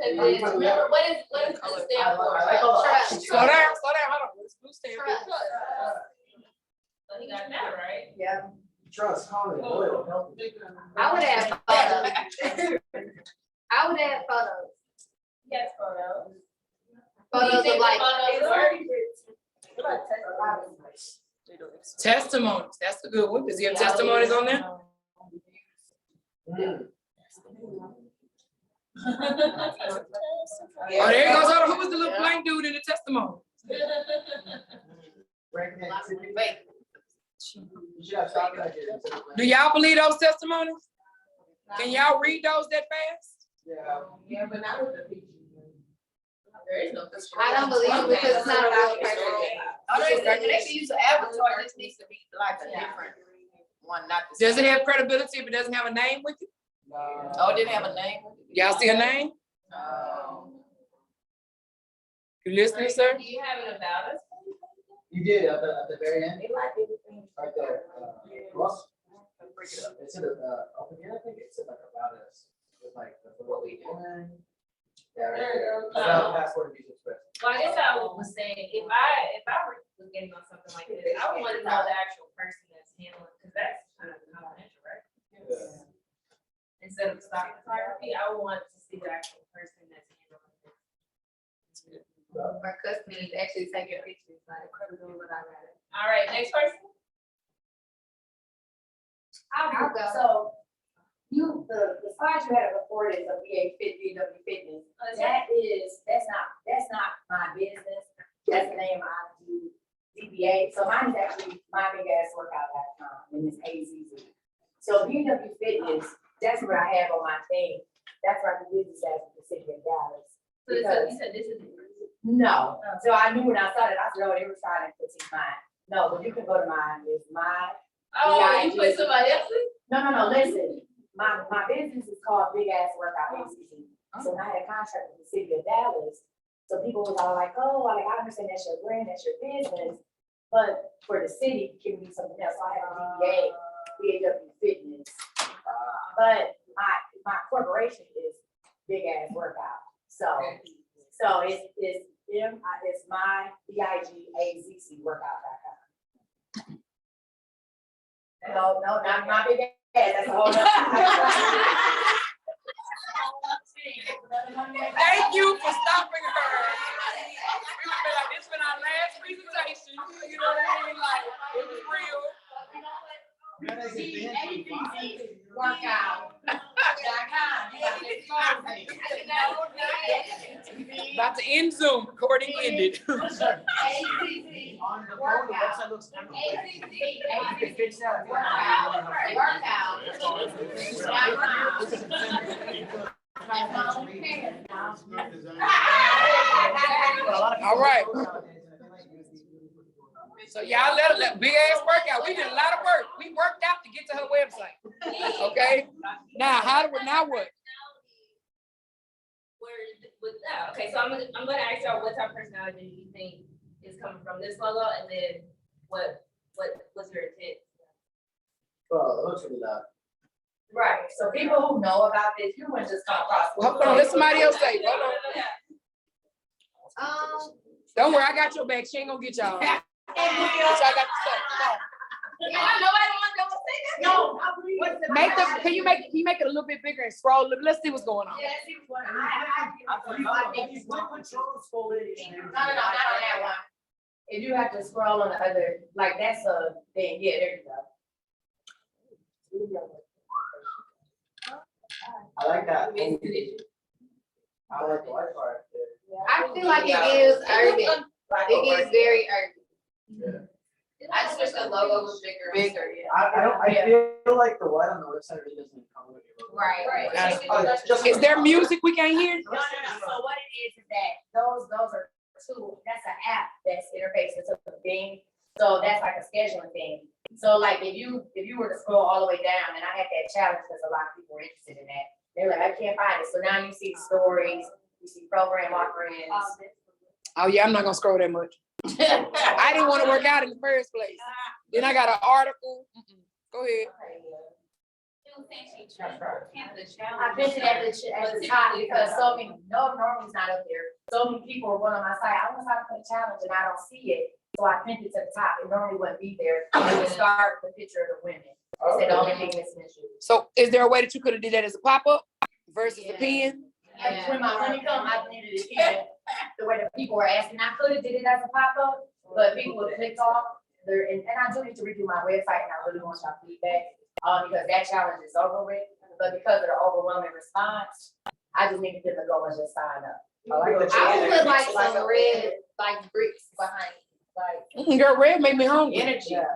Cause then, remember, what is the stand for? I like all the Trust. options. Slow down, hold on. Let's blue stand. Trust. So he got that right. Yeah. Trust, calm, loyal, healthy. I would add photos. I would add photos. Yes, photos. Photos of like, Testimonies, that's a good one. Does he have testimonies on there? Mm. Oh, there he goes. Hold on. Who was the little blank dude in the testimony? Recommend activity. You should have stopped that here instead of like- Do y'all believe those testimonies? Can y'all read those that fast? Yeah, but not with the picture. There is no. I don't believe it because it's not a real person. They can use an avatar, it just needs to be like a different one, not the Does same. it have credibility if it doesn't have a name with it? Oh, it didn't have a name? Y'all see a name? Oh. You listening, sir? Do you have it about us? You did at the very end, right there. Ross? It's in up again, I think it said like about us, with like what we do. Yeah, right there. About passport and visa express. Well, I guess I was saying, if I were getting on something like this, I would want to know the actual person that's handling, because that's kind of confidential, right? Yeah. Instead of stock photography, I would want to see the actual person that's handling it. My cousin is actually taking pictures, like, criminal, but I read it. All right, next person. I'll go. So, the slides you had before is a VA VW fitness. That's not my business. That's the name I do, DBA. So mine is actually mybigAssWorkout.com and it's AZZ. So VW Fitness, that's what I have on my thing. That's where I do business as the city of Dallas. So you said this is. No, so I knew when I started, I said, oh, they were trying to put mine. No, but you can go to mine, it's my. Oh, you put somebody else's? No, listen, my business is called Big Ass Workout ACC. So I had a contract with the city of Dallas. So people was all like, oh, like, I understand that's your brand, that's your business. But for the city, it can be something else. So I have a DBA, VAW Fitness. But my corporation is Big Ass Workout. So it's my BIGAZC workout.com. No, not my big ass, that's a whole nother. Thank you for stopping her. We would be like, this been our last presentation. You know what I mean? Like, it was real. About to end Zoom, recording ended. On the phone, the website looks kind of like. You can fix that. All right. So y'all let big ass workout. We did a lot of work. We worked out to get to her website. Okay. Now what? Okay, so I'm gonna ask y'all what type of personality do you think is coming from this logo, and then what was your intent? Well, it looks really loud. Right, so people who know about this, you wouldn't just come across. Hold on, let somebody else say. Hold on. Don't worry, I got your back. She ain't gonna get y'all. What y'all got to say? No, Can you make it a little bit bigger and scroll? Let's see what's going on. Yeah, see what's going on. Not on that one. If you have to scroll on the other, like that's a thing, yeah, there you go. I like that. I like the white part. I feel like it is urban. It is very urban. I just wish the logo was bigger. I feel like the white on the website really doesn't come with your logo. Right. Is there music we can't hear? No, so what it is that those are two, that's an app that's interfaced with the thing. So that's like a scheduling thing. So like if you were to scroll all the way down, and I had that challenge because a lot of people were interested in that. They're like, I can't find it. So now you see stories, you see program offerings. Oh yeah, I'm not gonna scroll that much. I didn't want to work out in the first place. Then I got an article. Go ahead. I mentioned at the top because so many, no, normally it's not up there. So many people are going on my site. I want to put a challenge and I don't see it. So I pinned it to the top. It normally wouldn't be there. It would start with the picture of the women. It said the only thing missing is you. So is there a way that you could have did that as a pop-up versus a pin? And when my money come, I needed it again. The way that people were asking, I could have did it as a pop-up, but people would click off. And I do need to redo my website and I really want your feedback. Because that challenge is over with, but because of the overwhelming response, I just needed them to go and just sign up. I would put like some red, like bricks behind, like. Girl, red made me hungry. Energy. When I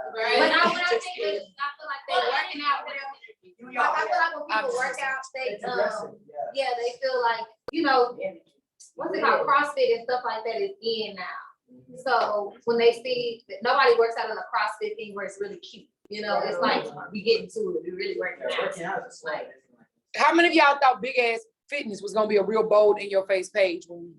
think I feel like they're working out. Like I feel like when people work out, they yeah, they feel like, you know, what's it called, CrossFit and stuff like that is in now. So when they see that nobody works out in a CrossFit thing where it's really cute. You know, it's like we get into it, we really working out. Like, How many of y'all thought Big Ass Fitness was gonna be a real bold in your face page when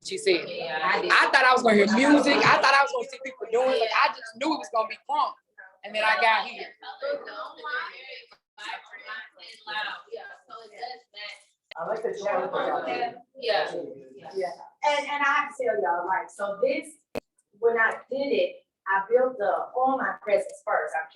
she said? yeah, I did. I thought I was gonna hear music. I thought I was gonna see people doing it. Like, I just knew it was gonna be fun. And then I got here. I like the challenge. Yeah. And I have to tell y'all, like, so this, when I did it, I built the online presence first. I'm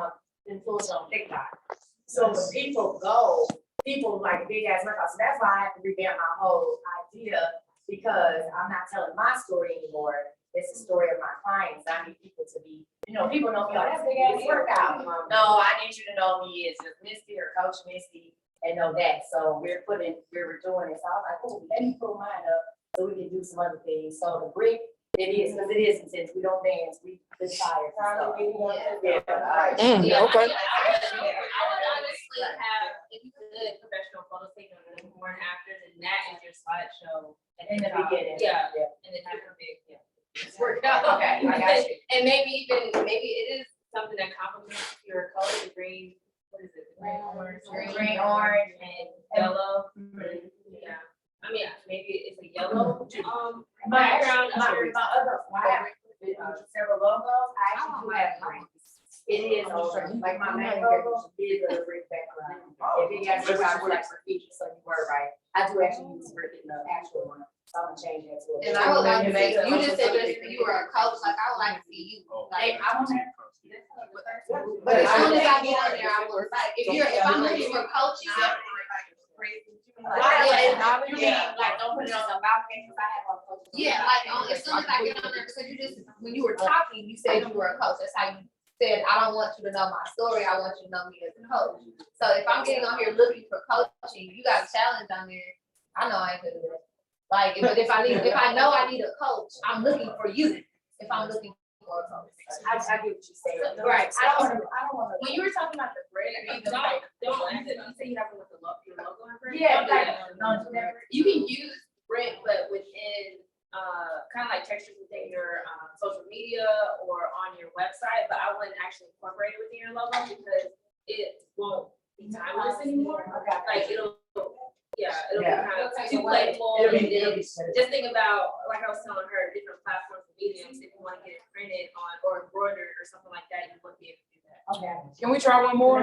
an influencer on TikTok. So when people go, people like big ass workouts. So that's why I have to revamp my whole idea because I'm not telling my story anymore. It's the story of my clients. I need people to be, you know, people know me, oh, that's big ass workout. No, I need you to know me as Misty or Coach Misty and know that. So we're doing it. So I was like, oh, let me pull mine up so we can do some other things. So the brick, it is, because it is, since we don't dance, we desire. Okay. Okay. I would honestly have, if you could, professional photos taken of the before and after, and that is your slideshow. In the beginning. Yeah, and then have a big, yeah. Okay, I got you. And maybe it is something that complements your color, the green, what is it? Green, orange, and yellow. Yeah, I mean, maybe it's a yellow, background. My other, I have several logos, I actually do have green. It is, like my main logo is a brick background. If you guys are like graffiti, so you were right. I do actually use brick in the actual one. So I'm gonna change that to. And I would like to see, you just said you were a coach, like I would like to see you. Like, I want to. but as soon as I get on there, I will, like, if I'm looking for coaching. Yeah, like, as soon as I get on there, because you just, when you were talking, you said you were a coach, that's how you said, I don't want you to know my story, I want you to know me as a coach. So if I'm getting on here looking for coaching, you got a challenge on there, I know I ain't gonna do that. Like, but if I know I need a coach, I'm looking for you, if I'm looking for a coach. I get what you're saying. Right. I don't wanna. When you were talking about the bread, you say you have to look your logo in bread? Yeah, like, You can use bread, but within, kind of like textures within your, social media or on your website, but I wouldn't actually incorporate it within your logo because it won't be timeless anymore. Okay. Like, it'll be kind of Okay, too playful. it'll And be- then just think about, like I was telling her, different platforms and mediums, if you want to get it printed on or embroidered or something like that, you wouldn't be able to do that. Okay. Can we try one more?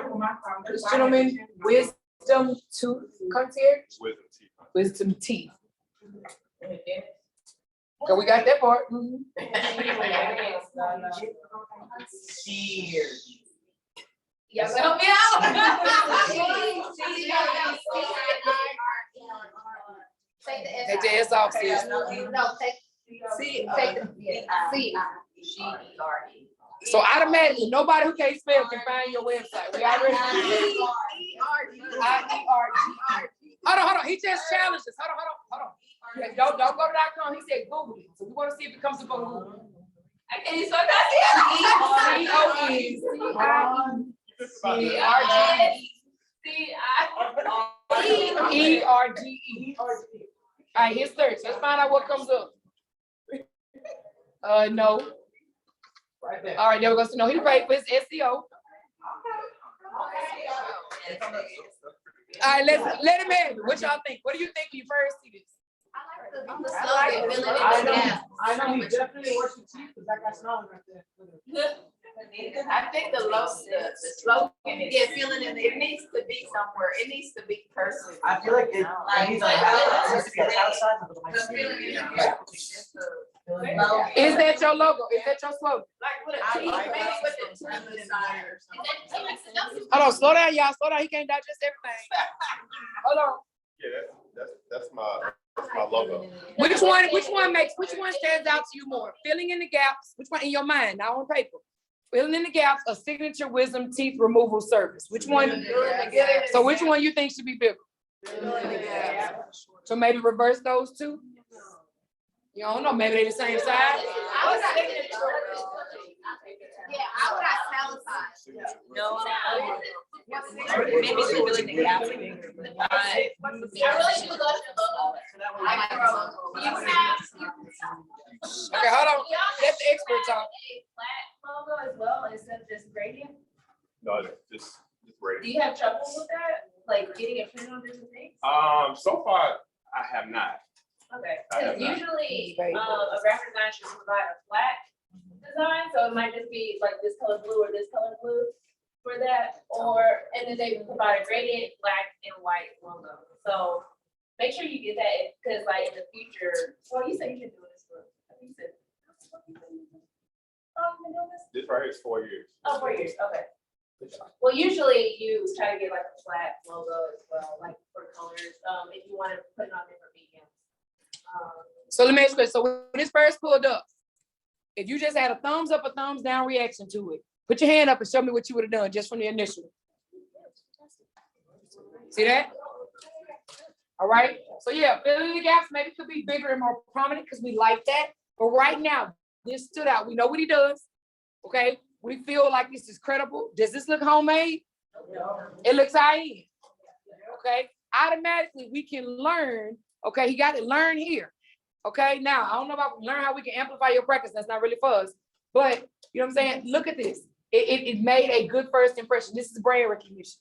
This gentleman, wisdom tooth concierge? Wisdom teeth. Wisdom teeth. So we got that part. Cheers. Yeah, but help me out. Take the S Take the S off, sis. No, take C-G-E-R-E. So automatically, nobody who can't spell can find your website. We already. I-E-R-G-E. Hold on. He just challenged us. Hold on. Yeah, don't go to .com. He said Google it. So we want to see if it comes up on Google. I can't even spell that. C-O-E-E-R-G-E. All right, his search. Let's find out what comes up. No. Right there. All right, there we go. So no, he paid for his SEO. All right, let him have it. What y'all think? What do you think when you first see this? On the slogan, fill it in I the know, gap. I know, he definitely works with Chief, because I got snowing right there. I think the slogan is, yeah, feeling it needs to be somewhere, it needs to be personal. I feel like it needs to be a house size, but like. Is that your logo? Is that your slogan? Like with a T, maybe with the T on the side or something. Hold on, slow down, y'all. Slow down. He can't digest everything. Hold on. Yeah, that's my logo. Which one stands out to you more? Filling in the gaps, which one in your mind, not on paper? Filling in the gaps, a signature wisdom teeth removal service. Which one? So which one you think should be bigger? So maybe reverse those two? You don't know, maybe they the same size? I would italicized. No. Maybe fill in the gaps. I really should go to the logo. You have. Okay, hold on. Let the expert talk. A flat logo as well instead of just gradient? No, just Do ready. you have trouble with that? Like getting it printed on different things? So far, I have not. Okay, I have because not. usually, a graphic design should provide a flat design, so it might just be like this color blue or this color blue for that, and then they provide a gradient, black and white logo. So make sure you get that, because like in the future, well, you said you've been doing this for, I think you said. You've been doing this? This right here is 4 years. Oh, 4 years, okay. Well, usually you try to get like a flat logo as well, like for colors, if you want to put it on different mediums. So let me ask you, so when this first pulled up, if you just had a thumbs up or thumbs down reaction to it, put your hand up and show me what you would have done just from the initial. See that? All right, so yeah, filling the gaps maybe could be bigger and more prominent because we like that. But right now, this stood out. We know what he does, okay? We feel like this is credible. Does this look homemade? It looks high-end, okay? Automatically, we can learn, okay? He got to learn here, okay? Now, I don't know about learn how we can amplify your practice. That's not really for us. But, you know what I'm saying? Look at this. It made a good first impression. This is brand recognition.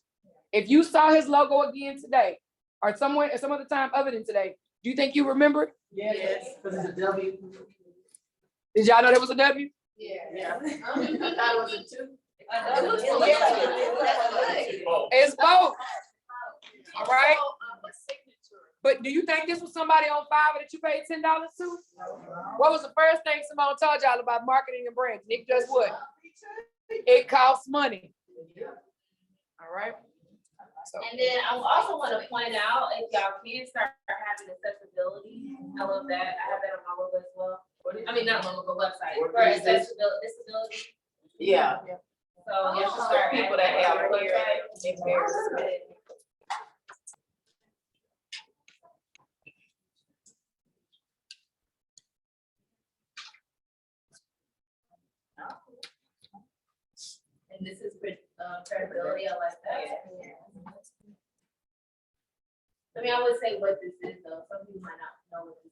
If you saw his logo again today, or somewhere, or some other time other than today, do you think you remember? Yes, because it's a W. Did y'all know there was a W? Yeah. I thought it was a two. It's both. All right. But do you think this was somebody on Fiverr that you paid $10 to? What was the first thing Cimone told y'all about marketing and branding? It does what? It costs money. All right. So. And then I also want to point out, if y'all can start having accessibility, I love that. I have that on my logo as well. I mean, not on my logo, website, for accessibility, disability. Yeah. So you have to start People that have here. And this is credibility, I like that. I mean, I would say what this is though, some people might not know what this is.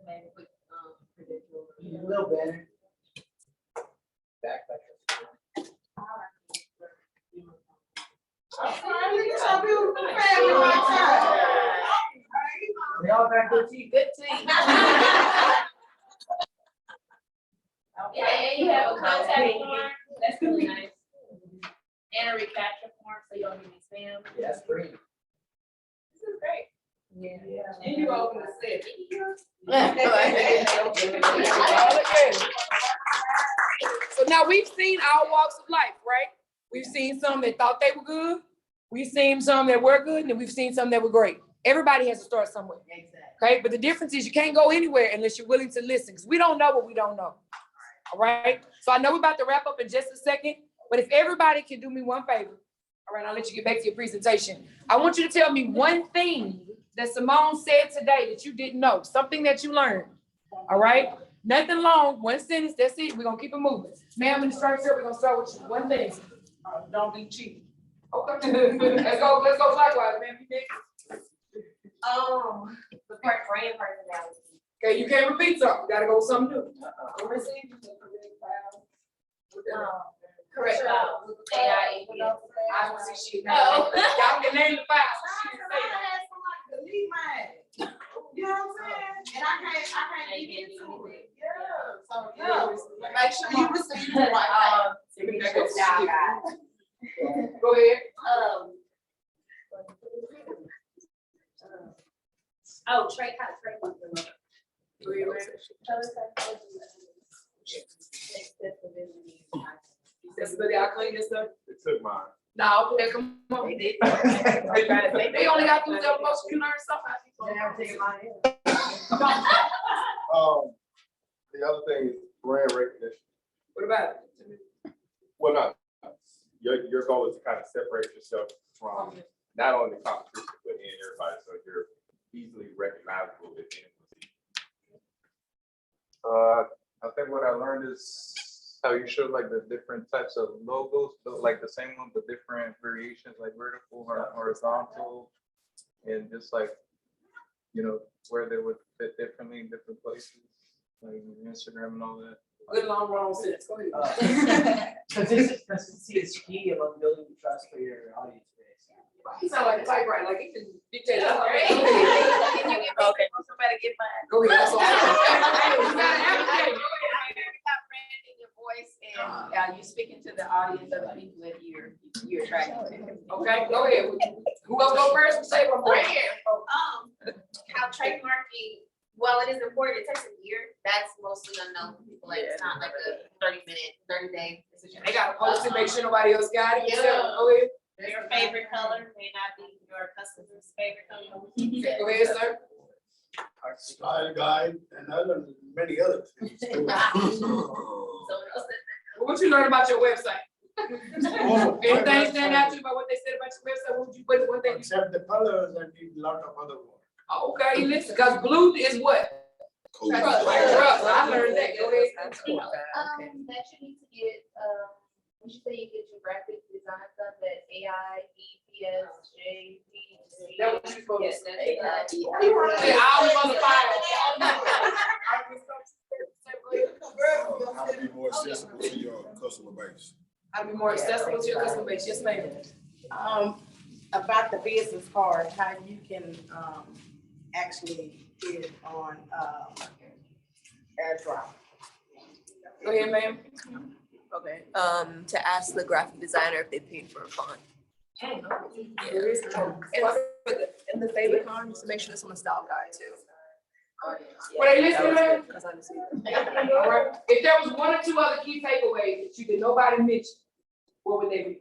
Maybe quick, credential. A little better. Back. They all got good teeth. Good team. Yeah, and you have a contact form, that's really nice. And a recapture form, so you don't get any spam. Yeah, that's free. This is great. Yeah. And you open the set. So now we've seen all walks of life, right? We've seen some that thought they were good. We've seen some that were good, and we've seen some that were great. Everybody has to start somewhere. Okay, but the difference is you can't go anywhere unless you're willing to listen, because we don't know what we don't know. All right. So I know we're about to wrap up in just a second, but if everybody can do me one favor, all right, I'll let you get back to your presentation. I want you to tell me one thing that Cimone said today that you didn't know, something that you learned. All right. Nothing long, one sentence, that's it. We're gonna keep it moving. Ma'am, in the structure, we're gonna start with you. One thing. Don't be cheap. Okay. Let's go clockwise, ma'am. You next. The brand personality. Okay, you can't repeat something. You gotta go with something new. Correct. AI. I don't see shit. Oh. Y'all can name the files. Delete mine. know what I'm saying? And I can't get into it. Yeah, so, Make sure you receive the right. Go ahead. Oh, Trey, how to Trey want to look. Accessibility, I clean this up. It took mine. No, okay, come on. They only got to do the most you learn stuff. The other thing is brand recognition. What about it? Well, not, your goal is to kind of separate yourself from not only the competition, but in everybody, so you're easily recognizable within. I think what I learned is how you show like the different types of logos, but like the same one, but different variations, like vertical or horizontal, and just like, you know, where they would fit differently in different places, like Instagram and all that. Good long run sense. Go ahead. Consistency is key about building trust for your audience base. He sound like a typewriter, like he can dictate. Can you give me, somebody get mine? Go ahead. That's all. Branding your voice and you speaking to the audience of the people that you're attracting to. Okay, go ahead. Who else go first? Say one more. How trademarking, while it is important, it takes a year. That's mostly unknown for people. Like, it's not like a 30-day decision. They gotta post it, make sure nobody else got it. Yeah. Go ahead. Your favorite color may not be your customer's favorite color. Go ahead, sir. Style guide and other, many other things. What you learn about your website? Anything stand out to you about what they said about your website? What would you put one thing? Except the colors and a lot of other work. Okay, listen, because blue is what? Cool. Trust. I learned that. Go ahead. That you need to get, you should say you get your graphic design done, that AI, EPS, JP. That what you supposed to say. Yeah, Yeah, I was on the fire. How to be more accessible to your customer base. How to be more accessible to your customer base. Yes, ma'am. About the business card, how you can, actually get it on, AirDrop. Go ahead, ma'am. Okay, to ask the graphic designer if they paid for a font. And the favorite con, just to make sure it's on the style guide too. What are you listening to? Because I didn't see All right. If there was one or two other key takeaways that you did nobody mention, what would they be? I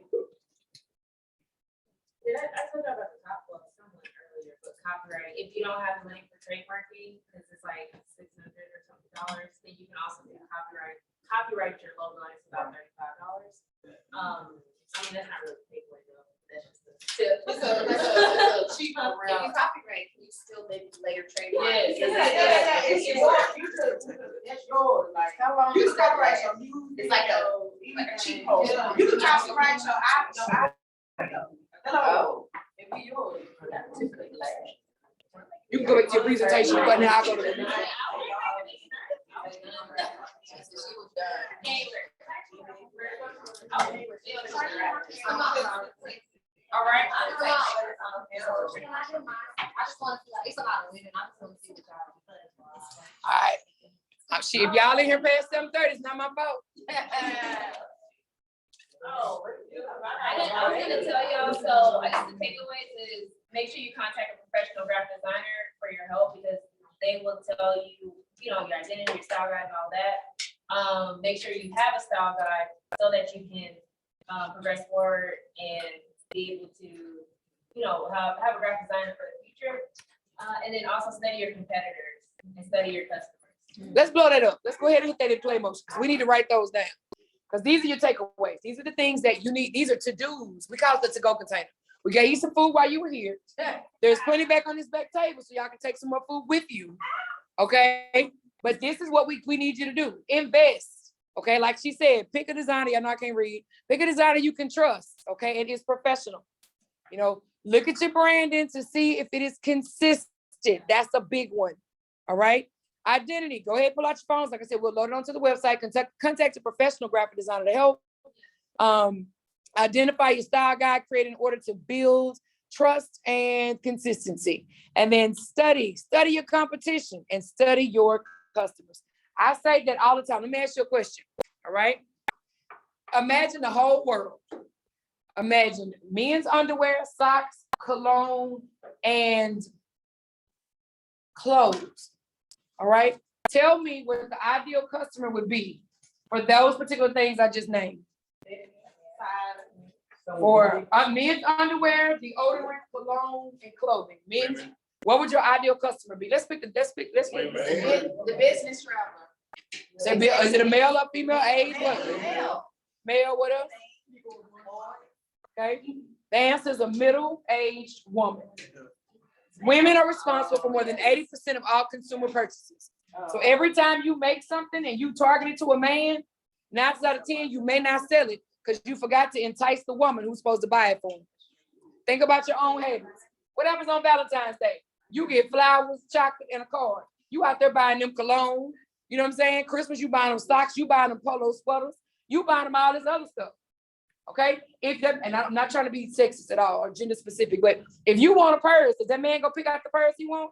told you about the top one someone earlier, but copyright, if you don't have the money for trademarking, because it's like $600 or something, then you can also do copyright your logo, and it's about $35. I mean, that's not really a takeaway though, that's just a tip. It's a cheap route. If you copyright, you still maybe later trademark. It's yours, like, how long? You can copyright your music. It's like a cheap post. You can copyright your audio. Oh, it'd be yours. You can go back to your presentation, but now I'll go to the next. All right. I just want to, it's a lot of women, I just want to see what y'all. All right. Shit, if y'all in here past 7:30, it's not my fault. I was gonna tell y'all, so I guess the takeaways is make sure you contact a professional graphic designer for your help, because they will tell you, you know, your identity, your style guide and all that. Make sure you have a style guide so that you can progress forward and be able to, you know, have a graphic designer for the future. And then also study your competitors and study your customers. Let's blow that up. Let's go ahead and hit that in play motion. We need to write those down. Because these are your takeaways. These are the things that you need. These are to-dos. We call it the to-go container. We gave you some food while you were here. There's plenty back on this back table, so y'all can take some more food with you. Okay? But this is what we need you to do. Invest. Okay? Like she said, pick a designer. Y'all know I can't read. Pick a designer you can trust. Okay? It is professional. You know, look at your branding to see if it is consistent. That's a big one. All right? Identity, go ahead, pull out your phones. Like I said, we'll load it onto the website. Contact a professional graphic designer to help. Identify your style guide, create in order to build trust and consistency. And then study your competition and study your customers. I say that all the time. Let me ask you a question, all right? Imagine the whole world. Imagine men's underwear, socks, cologne, and clothes, all right? Tell me what the ideal customer would be for those particular things I just named. For men's underwear, deodorant, cologne, and clothing. Men's, what would your ideal customer be? Let's pick. The business traveler. Is it a male or female age? What? Male. Male, what else? Okay. The answer is a middle-aged woman. Women are responsible for more than 80% of all consumer purchases. So every time you make something and you target it to a man, 9 out of 10, you may not sell it because you forgot to entice the woman who's supposed to buy it for you. Think about your own habits. What happens on Valentine's Day? You get flowers, chocolate, and a card. You out there buying them cologne. You know what I'm saying? Christmas, you buying them socks, you buying them polo sweaters, you buying them all this other stuff. Okay? And I'm not trying to be sexist at all or gender specific, but if you want a purse, does that man go pick out the purse you want?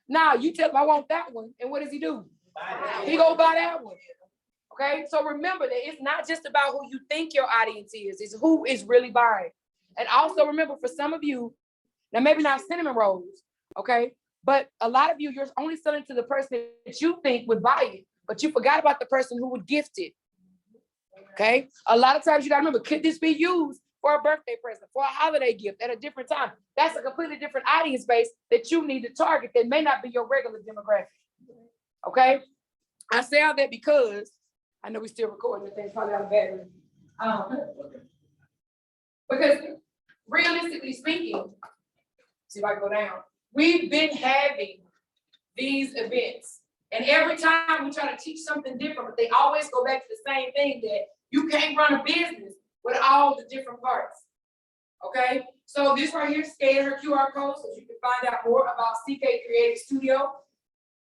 Nah, you tell him I want that one. And what does he do? He go buy that one. Okay? So remember that it's not just about who you think your audience is, it's who is really buying. And also remember, for some of you, now maybe not cinnamon rolls, okay? But a lot of you, you're only selling to the person that you think would buy it, but you forgot about the person who would gift it. Okay? A lot of times you gotta remember, could this be used for a birthday present, for a holiday gift at a different time? That's a completely different audience base that you need to target that may not be your regular demographic. Okay? I say all that because I know we're still recording the thing, probably out of battery. Because realistically speaking, see if I can go down, we've been having these events. And every time we try to teach something different, but they always go back to the same thing, that you can't run a business with all the different parts. Okay? So this right here, scan her QR code so you can find out more about CK Creative Studio.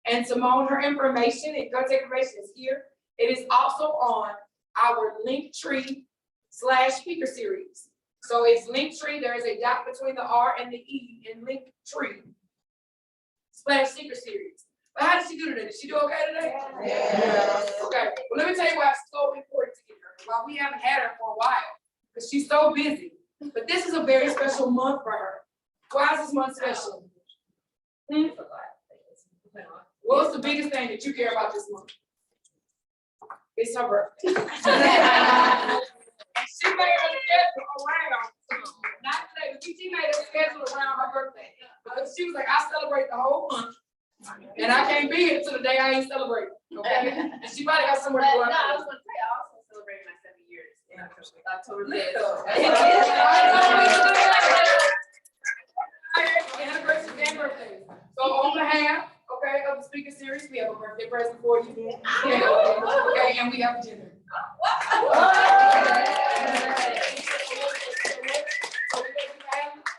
And Cimone, her information and contact information is here. It is also on our Linktree/speaker series. So it's Linktree. There is a dot between the R and the E in Linktree/speaker series. But how did she do today? Did she do okay today? Yeah. Okay. Well, let me tell you why it's so important to get her. Why we haven't had her for a while, because she's so busy. But this is a very special month for her. Why is this month special? What's the biggest thing that you care about this month? It's her birthday. She made her schedule around, not today, but she made her schedule around her birthday. Because she was like, I celebrate the whole month, and I can't be here till the day I ain't celebrating. Okay? And she probably got somewhere to go. No, I was gonna say, I also celebrated my 7 years in October. Anniversary and birthdays. So on behalf, okay, of the speaker series, we have a birthday present for you. Okay, and we have dinner.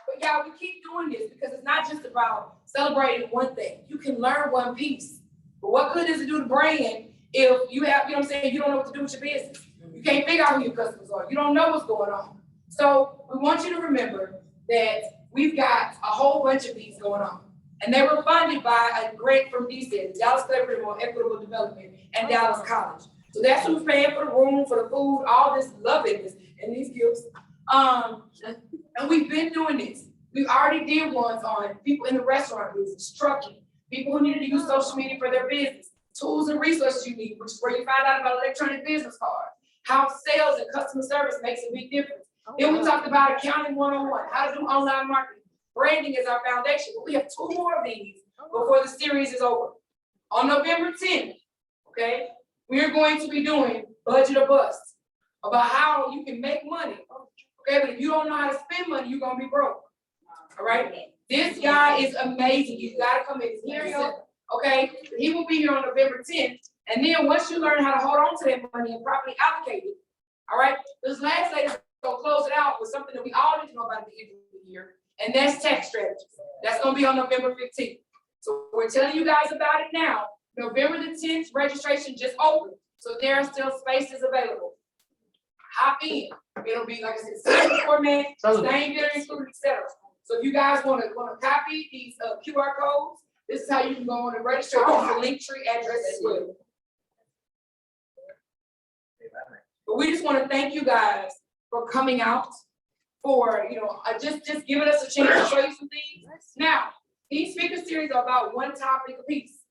But yeah, we keep doing this because it's not just about celebrating one thing. You can learn one piece. But what good does it do to brand if you have, you know what I'm saying, you don't know what to do with your business? You can't figure out who your customers are. You don't know what's going on. So we want you to remember that we've got a whole bunch of these going on. And they were funded by a grant from DC, the Dallas Collaborative on Equitable Development, and Dallas College. So that's who's paying for the room, for the food, all this lovingness and these gifts. And we've been doing this. We already did ones on people in the restaurant business, trucking, people who needed to use social media for their business, tools and resources you need, which is where you find out about electronic business cards, how sales and customer service makes a big difference. Then we talked about accounting 101, how to do online marketing. Branding is our foundation, but we have 2 more of these before the series is over. On November 10th, okay, we are going to be doing budget or bust, about how you can make money, okay, but if you don't know how to spend money, you're gonna be broke, all right? This guy is amazing. You gotta come in here, okay? He will be here on November 10th, and then once you learn how to hold on to that money and properly allocate it, all right? This last lady's gonna close it out with something that we all need to know about at the end of the year. And that's tax strategies. That's gonna be on November 15th. So we're telling you guys about it now. November the 10th, registration just opened. So there are still spaces available. Hop in. It'll be, like I said, same format, same dinner included, etc. So if you guys wanna copy these QR codes, this is how you can go on and register. Use the Linktree address as well. But we just wanna thank you guys for coming out, for, just giving us a chance to show you some things. Now, these speaker series are about one topic apiece.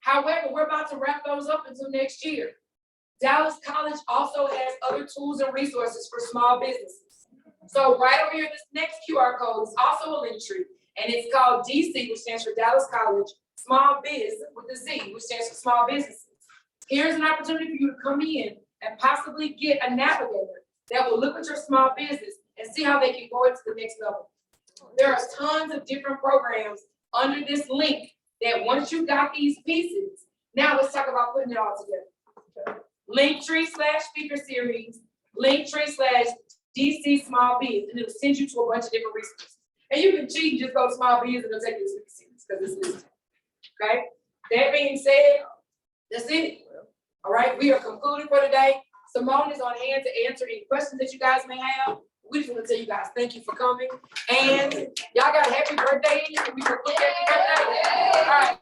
However, we're about to wrap those up until next year. Dallas College also has other tools and resources for small businesses. So right over here, this next QR code is also a link tree, and it's called DC, which stands for Dallas College Small Biz with a Z, which stands for small businesses. Here's an opportunity for you to come in and possibly get a navigator that will look at your small business and see how they can go it to the next level. There are tons of different programs under this link that once you got these pieces, now let's talk about putting it all together. Linktree/speaker series, Linktree/DC small biz, and it'll send you to a bunch of different resources. And you can cheat and just go to small biz and it'll take you to speaker series because it's listed. Okay? That being said, that's it. All right, we are concluded for today. Cimone is on hand to answer any questions that you guys may have. We just want to tell you guys thank you for coming. And y'all got a happy birthday in you. We will look happy birthday. All right.